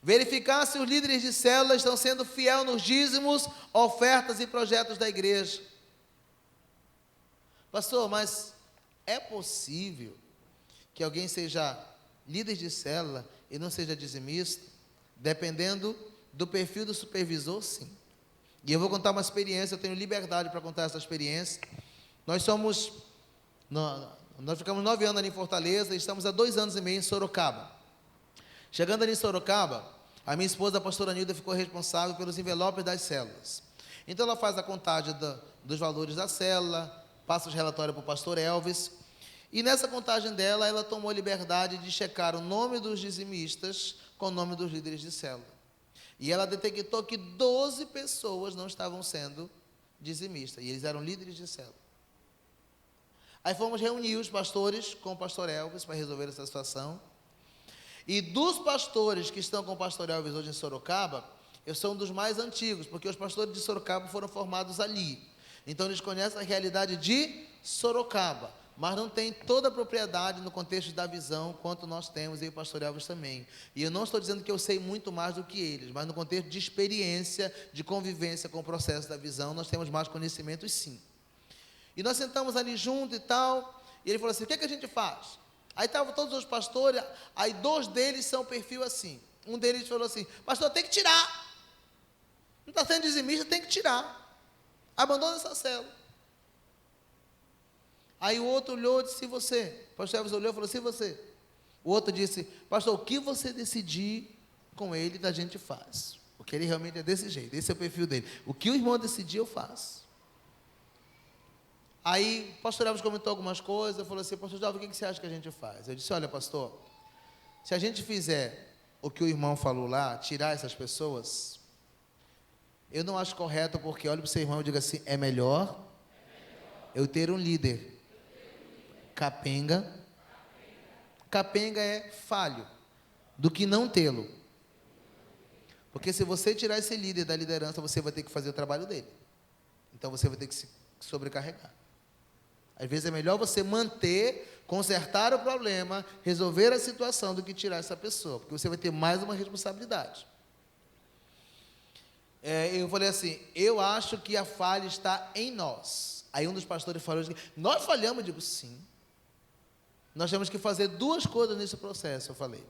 Verificar se os líderes de célula estão sendo fiel nos dízimos, ofertas e projetos da igreja. Pastor, mas é possível que alguém seja líder de célula e não seja dizimista? Dependendo do perfil do supervisor, sim. E eu vou contar uma experiência, eu tenho liberdade para contar essa experiência. Nós ficamos 9 anos ali em Fortaleza e estamos há 2 anos e meio em Sorocaba. Chegando ali em Sorocaba, a minha esposa, a pastora Nilda, ficou responsável pelos envelopes das células. Então ela faz a contagem dos valores da célula, passa os relatórios para o pastor Elvis, e nessa contagem dela, ela tomou a liberdade de checar o nome dos dizimistas com o nome dos líderes de célula. E ela detectou que 12 pessoas não estavam sendo dizimistas, e eles eram líderes de célula. Aí fomos reunir os pastores com o pastor Elvis para resolver essa situação. E dos pastores que estão com o pastor Elvis hoje em Sorocaba, eu sou um dos mais antigos, porque os pastores de Sorocaba foram formados ali. Então eles conhecem a realidade de Sorocaba, mas não tem toda a propriedade no contexto da visão, quanto nós temos, e o pastor Elvis também. E eu não estou dizendo que eu sei muito mais do que eles, mas no contexto de experiência, de convivência com o processo da visão, nós temos mais conhecimentos, sim. E nós sentamos ali junto e tal, e ele falou assim, o que é que a gente faz? Aí estavam todos os pastores, aí 2 deles são perfil assim. Um deles falou assim, pastor, tem que tirar. Não está sendo dizimista, tem que tirar. Abandona essa célula. Aí o outro olhou e disse, e você? O pastor Elvis olhou e falou, e você? O outro disse, pastor, o que você decidir com ele, a gente faz. Porque ele realmente é desse jeito, esse é o perfil dele. O que o irmão decidir, eu faço. Aí o pastor Elvis comentou algumas coisas, falou assim, pastor Jovem, o que você acha que a gente faz? Eu disse, olha pastor, se a gente fizer o que o irmão falou lá, tirar essas pessoas, eu não acho correto, porque olha para o seu irmão e diga assim, é melhor eu ter um líder capenga. Capenga é falho, do que não tê-lo. Porque se você tirar esse líder da liderança, você vai ter que fazer o trabalho dele. Então você vai ter que se sobrecarregar. Às vezes é melhor você manter, consertar o problema, resolver a situação, do que tirar essa pessoa, porque você vai ter mais uma responsabilidade. Eu falei assim, eu acho que a falha está em nós. Aí um dos pastores falou, nós falhamos? Eu digo, sim. Nós temos que fazer 2 coisas nesse processo, eu falei.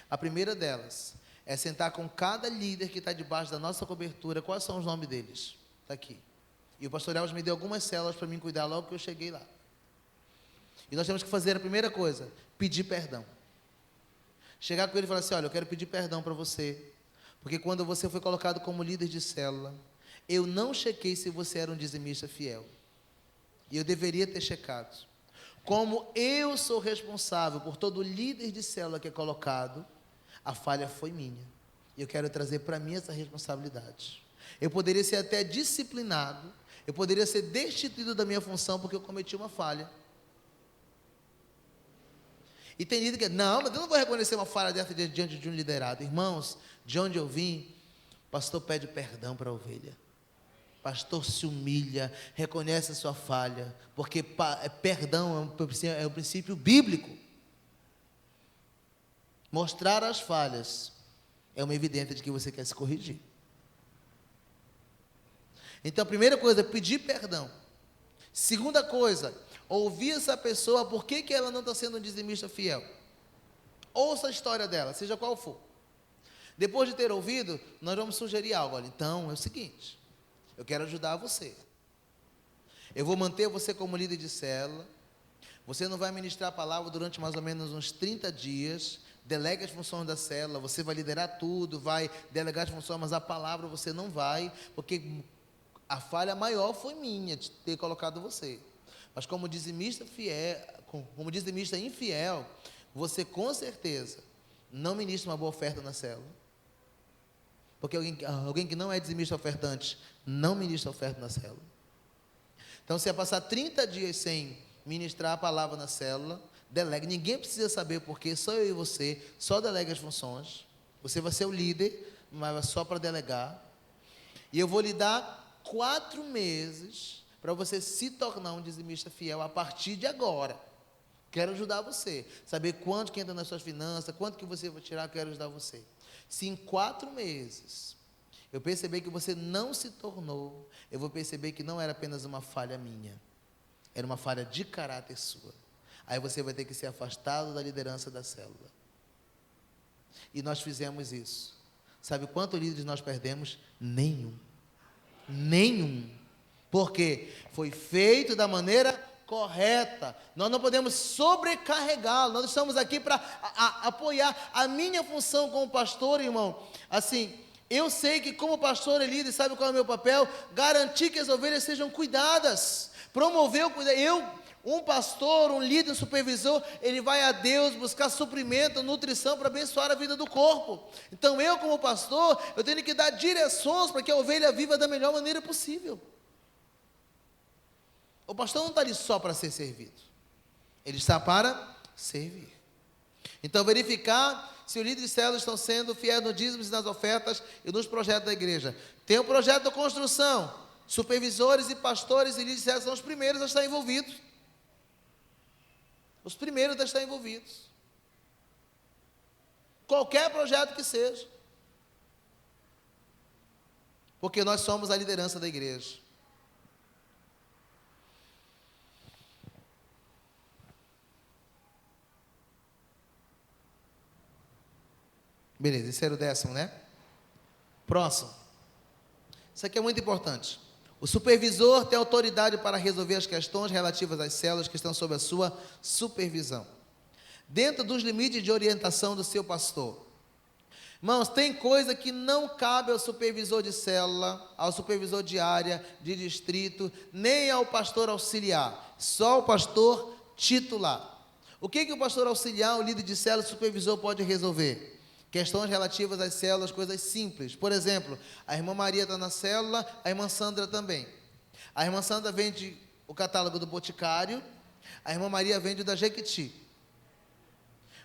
A primeira delas é sentar com cada líder que está debaixo da nossa cobertura, quais são os nomes deles? Está aqui. E o pastor Elvis me deu algumas células para mim cuidar logo que eu cheguei lá. E nós temos que fazer a primeira coisa, pedir perdão. Chegar com ele e falar assim, olha, eu quero pedir perdão para você, porque quando você foi colocado como líder de célula, eu não chequei se você era um dizimista fiel. E eu deveria ter checado. Como eu sou responsável por todo líder de célula que é colocado, a falha foi minha. E eu quero trazer para mim essa responsabilidade. Eu poderia ser até disciplinado, eu poderia ser destituído da minha função porque eu cometi uma falha. E tem líder que, não, mas eu não vou reconhecer uma falha dessa diante de um liderado. Irmãos, de onde eu vim, o pastor pede perdão para a ovelha. Pastor se humilha, reconhece a sua falha, porque perdão é um princípio bíblico. Mostrar as falhas é uma evidência de que você quer se corrigir. Então, a primeira coisa é pedir perdão. Segunda coisa, ouvir essa pessoa, por que ela não está sendo um dizimista fiel. Ouça a história dela, seja qual for. Depois de ter ouvido, nós vamos sugerir algo. Olha, então, é o seguinte, eu quero ajudar você. Eu vou manter você como líder de célula. Você não vai ministrar a palavra durante mais ou menos uns 30 dias. Delegue as funções da célula. Você vai liderar tudo, vai delegar as funções, mas a palavra você não vai, porque a falha maior foi minha de ter colocado você. Mas como dizimista fiel, como dizimista infiel, você com certeza não ministra uma boa oferta na célula. Porque alguém que não é dizimista ofertante não ministra oferta na célula. Então, se é passar 30 dias sem ministrar a palavra na célula, delegue. Ninguém precisa saber porque só eu e você, só delegue as funções. Você vai ser o líder, mas é só para delegar. E eu vou lhe dar 4 meses para você se tornar um dizimista fiel a partir de agora. Quero ajudar você. Saber quanto que entra nas suas finanças, quanto que você vai tirar, quero ajudar você. Se em 4 meses eu perceber que você não se tornou, eu vou perceber que não era apenas uma falha minha, era uma falha de caráter sua. Aí você vai ter que ser afastado da liderança da célula. E nós fizemos isso. Sabe quantos líderes nós perdemos? Nenhum. Nenhum. Porque foi feito da maneira correta. Nós não podemos sobrecarregá-lo. Nós estamos aqui para apoiar. A minha função como pastor, irmão, assim, eu sei que como pastor e líder, sabe qual é o meu papel? Garantir que as ovelhas sejam cuidadas. Promover o cuidado. Um pastor, um líder, um supervisor, ele vai a Deus buscar suprimento, nutrição para abençoar a vida do corpo. Então eu como pastor, eu tenho que dar direções para que a ovelha viva da melhor maneira possível. O pastor não está ali só para ser servido. Ele está para servir. Então verificar se os líderes de célula estão sendo fiéis nos dízimos e nas ofertas e nos projetos da igreja. Tem um projeto de construção. Supervisores e pastores e líderes de célula são os primeiros a estar envolvidos. Os primeiros a estar envolvidos. Qualquer projeto que seja. Porque nós somos a liderança da igreja. Beleza, esse era o 10º, né? Próximo. Isso aqui é muito importante. O supervisor tem autoridade para resolver as questões relativas às células que estão sob a sua supervisão, dentro dos limites de orientação do seu pastor. Irmãos, tem coisa que não cabe ao supervisor de célula, ao supervisor de área, de distrito, nem ao pastor auxiliar, só o pastor titular. O que o pastor auxiliar, o líder de célula, o supervisor pode resolver? Questões relativas às células, coisas simples. Por exemplo, a irmã Maria está na célula, a irmã Sandra também. A irmã Sandra vende o catálogo do Boticário, a irmã Maria vende o da Jequiti.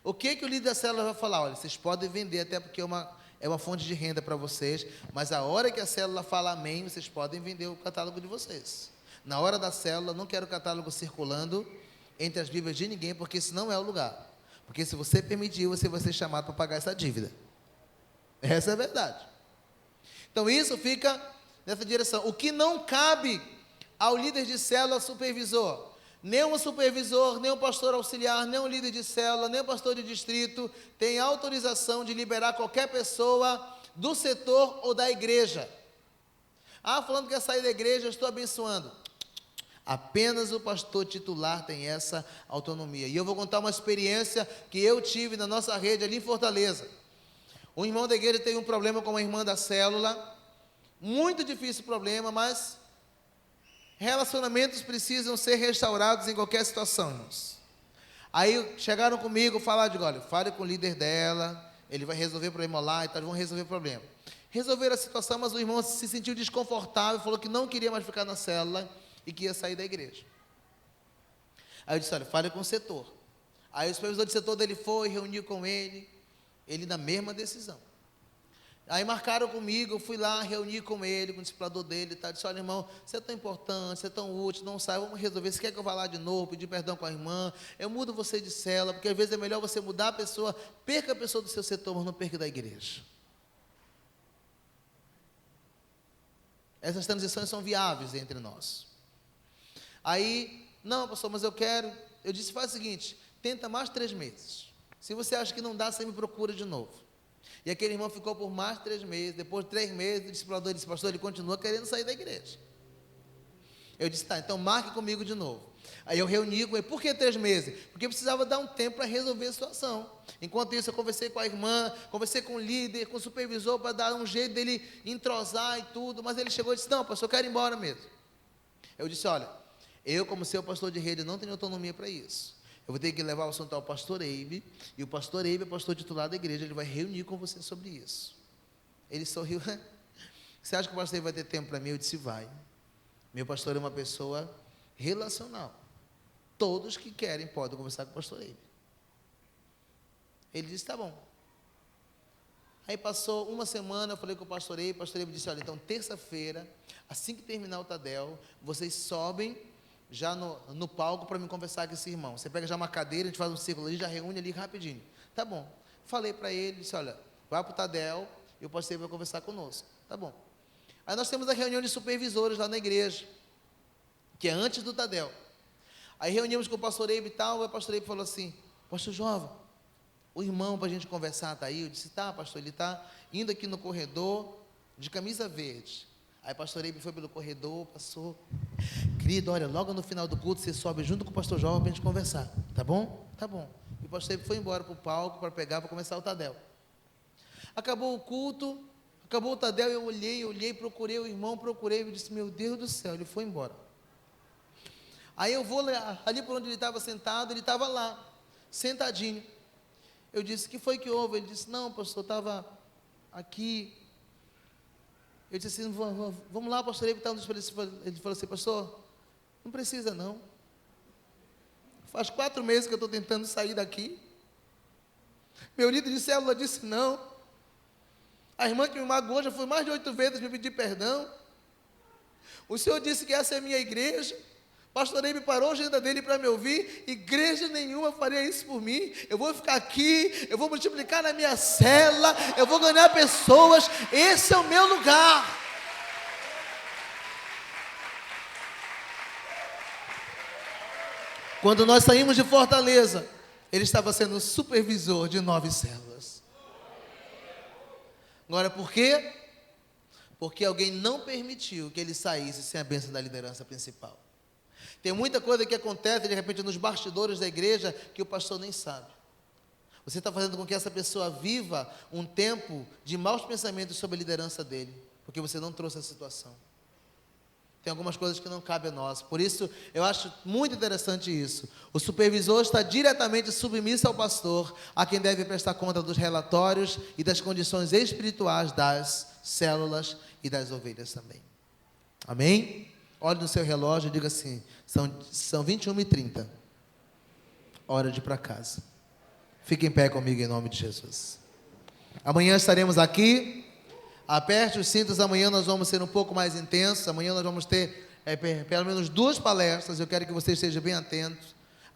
O que o líder da célula vai falar? Olha, vocês podem vender, até porque é uma fonte de renda para vocês, mas a hora que a célula fala amém, vocês podem vender o catálogo de vocês. Na hora da célula, não quero o catálogo circulando entre as Bíblias de ninguém, porque esse não é o lugar. Porque se você permitir, você vai ser chamado para pagar essa dívida. Essa é a verdade. Então isso fica nessa direção. O que não cabe ao líder de célula supervisor, nem um supervisor, nem um pastor auxiliar, nem um líder de célula, nem um pastor de distrito, tem autorização de liberar qualquer pessoa do setor ou da igreja. Falando que quer sair da igreja, eu estou abençoando. Apenas o pastor titular tem essa autonomia. E eu vou contar uma experiência que eu tive na nossa rede ali em Fortaleza. Um irmão da igreja teve um problema com uma irmã da célula. Muito difícil o problema, mas relacionamentos precisam ser restaurados em qualquer situação, irmãos. Aí chegaram comigo, olha, fale com o líder dela, ele vai resolver o problema lá e tal, vão resolver o problema. Resolveram a situação, mas o irmão se sentiu desconfortável, falou que não queria mais ficar na célula e que ia sair da igreja. Aí eu disse, olha, fale com o setor. Aí o supervisor do setor dele foi, reuniu com ele na mesma decisão. Aí marcaram comigo, eu fui lá, reuni com ele, com o discipulador dele e tal, disse, olha irmão, você é tão importante, você é tão útil, não sai, vamos resolver, você quer que eu vá lá de novo, pedir perdão com a irmã, eu mudo você de célula, porque às vezes é melhor você mudar a pessoa, perca a pessoa do seu setor, mas não perca da igreja. Essas transições são viáveis entre nós. Aí, não, pastor, mas eu disse, faz o seguinte, tenta mais 3 meses. Se você acha que não dá, você me procura de novo. E aquele irmão ficou por mais 3 meses. Depois de 3 meses, o discipulador disse, pastor, ele continua querendo sair da igreja. Eu disse, tá, então marque comigo de novo. Aí eu reuni com ele, por que 3 meses? Porque eu precisava dar um tempo para resolver a situação. Enquanto isso, eu conversei com a irmã, conversei com o líder, com o supervisor, para dar um jeito dele entrosar e tudo. Mas ele chegou e disse, não, pastor, eu quero ir embora mesmo. Eu disse, olha, eu como seu pastor de rede não tenho autonomia para isso. Eu vou ter que levar o assunto ao pastor Eibe, e o pastor Eibe é pastor titular da igreja, ele vai reunir com você sobre isso. Ele sorriu, você acha que o pastor Eibe vai ter tempo para mim? Eu disse, vai. Meu pastor é uma pessoa relacional. Todos que querem podem conversar com o pastor Eibe. Ele disse, tá bom. Aí passou uma semana, eu falei com o pastor Eibe disse, olha, então terça-feira, assim que terminar o Tadel, vocês sobem já no palco para me conversar com esse irmão. Você pega já uma cadeira, a gente faz um círculo ali, já reúne ali rapidinho. Tá bom. Falei para ele, disse, olha, vai para o Tadel e o pastor Eibe vai conversar conosco. Tá bom. Aí nós temos a reunião de supervisores lá na igreja, que é antes do Tadel. Aí reunimos com o pastor Eibe e tal, aí o pastor Eibe falou assim, pastor Jova, o irmão para a gente conversar está aí? Eu disse, tá pastor, ele está indo aqui no corredor de camisa verde. Aí o pastor Eibe foi pelo corredor, passou, querido, olha, logo no final do culto você sobe junto com o pastor Jova para a gente conversar, tá bom? Tá bom. E o pastor Eibe foi embora para o palco para pegar, para começar o Tadel. Acabou o culto, acabou o Tadel, eu olhei, procurei o irmão, eu disse, meu Deus do céu, ele foi embora. Aí eu vou ali por onde ele estava sentado, ele estava lá, sentadinho. Eu disse, o que foi que houve? Ele disse, não, pastor, estava aqui. Eu disse assim, vamos lá, pastor. Ele falou assim, pastor, não precisa não. Faz 4 meses que eu estou tentando sair daqui. Meu líder de célula disse não. A irmã que me magoou já foi mais de 8 vezes me pedir perdão. O senhor disse que essa é a minha igreja. Pastor Eibe parou a agenda dele para me ouvir. Igreja nenhuma faria isso por mim. Eu vou ficar aqui, eu vou multiplicar na minha cela, eu vou ganhar pessoas. Esse é o meu lugar. Quando nós saímos de Fortaleza, ele estava sendo supervisor de 9 células. Agora, por quê? Porque alguém não permitiu que ele saísse sem a bênção da liderança principal. Tem muita coisa que acontece, de repente, nos bastidores da igreja, que o pastor nem sabe. Você está fazendo com que essa pessoa viva um tempo de maus pensamentos sobre a liderança dele, porque você não trouxe a situação. Tem algumas coisas que não cabem a nós. Por isso, eu acho muito interessante isso. O supervisor está diretamente submisso ao pastor, a quem deve prestar conta dos relatórios e das condições espirituais das células e das ovelhas também. Amém? Olhe no seu relógio e diga assim, são 21h30. Hora de ir para casa. Fique em pé comigo em nome de Jesus. Amanhã estaremos aqui. Aperte os cintos, amanhã nós vamos ser um pouco mais intensos. Amanhã nós vamos ter pelo menos 2 palestras. Eu quero que você esteja bem atento.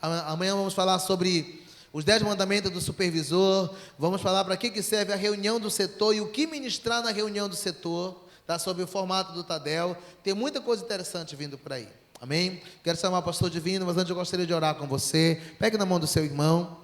Amanhã vamos falar sobre os 10 mandamentos do supervisor. Vamos falar para que serve a reunião do setor e o que ministrar na reunião do setor. Tá, sobre o formato do Tadel. Tem muita coisa interessante vindo por aí. Amém? Quero chamar o pastor Divino, mas antes eu gostaria de orar com você. Pegue na mão do seu irmão.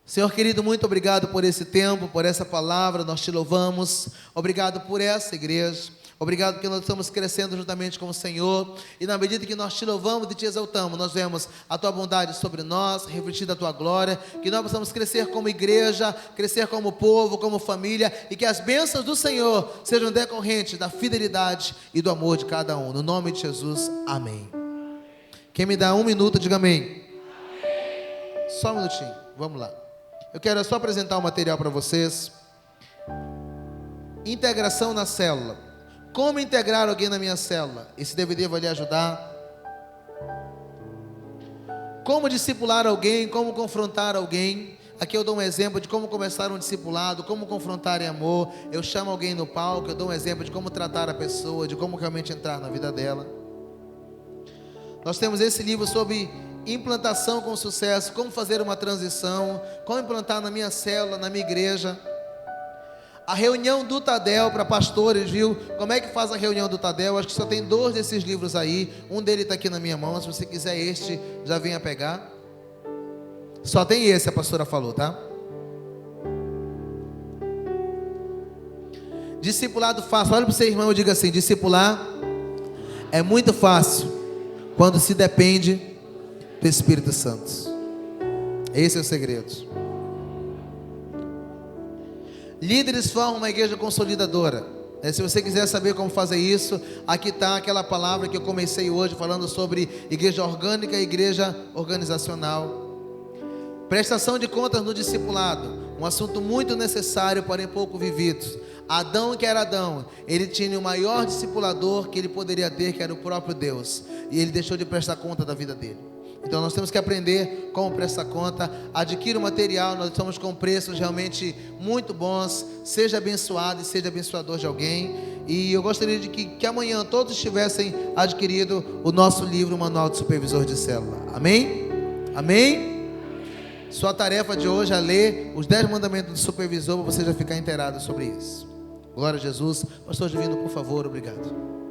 Senhor querido, muito obrigado por esse tempo, por essa palavra, nós te louvamos. Obrigado por essa igreja. Obrigado porque nós estamos crescendo juntamente com o Senhor. E na medida que nós te louvamos e te exaltamos, nós vemos a tua bondade sobre nós, refletida a tua glória. Que nós possamos crescer como igreja, crescer como povo, como família. E que as bênçãos do Senhor sejam decorrentes da fidelidade e do amor de cada um. No nome de Jesus, amém. Quem me dá 1 minuto, diga amém. Só um minutinho, vamos lá. Eu quero só apresentar um material para vocês. Integração na célula. Como integrar alguém na minha célula? Esse DVD vai lhe ajudar. Como discipular alguém, como confrontar alguém. Aqui eu dou um exemplo de como começar um discipulado, como confrontar em amor. Eu chamo alguém no palco, eu dou um exemplo de como tratar a pessoa, de como realmente entrar na vida dela. Nós temos esse livro sobre implantação com sucesso, como fazer uma transição, como implantar na minha célula, na minha igreja. A reunião do Tadel para pastores, viu? Como é que faz a reunião do Tadel? Acho que só tem 2 desses livros aí. Um deles está aqui na minha mão. Se você quiser este, já venha pegar. Só tem esse, a pastora falou, tá? Discipulado fácil. Olha para o seu irmão e diga assim: discipular é muito fácil quando se depende do Espírito Santo. Esse é o segredo. Líderes formam uma igreja consolidadora. Se você quiser saber como fazer isso, aqui está aquela palavra que eu comecei hoje falando sobre igreja orgânica e igreja organizacional. Prestação de contas no discipulado, um assunto muito necessário, porém pouco vivido. Adão, que era Adão, ele tinha o maior discipulador que ele poderia ter, que era o próprio Deus, e ele deixou de prestar conta da vida dele. Então nós temos que aprender como prestar conta. Adquira o material, nós estamos com preços realmente muito bons. Seja abençoado e seja abençoador de alguém. E eu gostaria de que amanhã todos tivessem adquirido o nosso livro, o Manual de Supervisor de Célula. Amém? Amém? Sua tarefa de hoje é ler os 10 mandamentos do supervisor, para você já ficar inteirado sobre isso. Glória a Jesus. Pastor Divino, por favor, obrigado.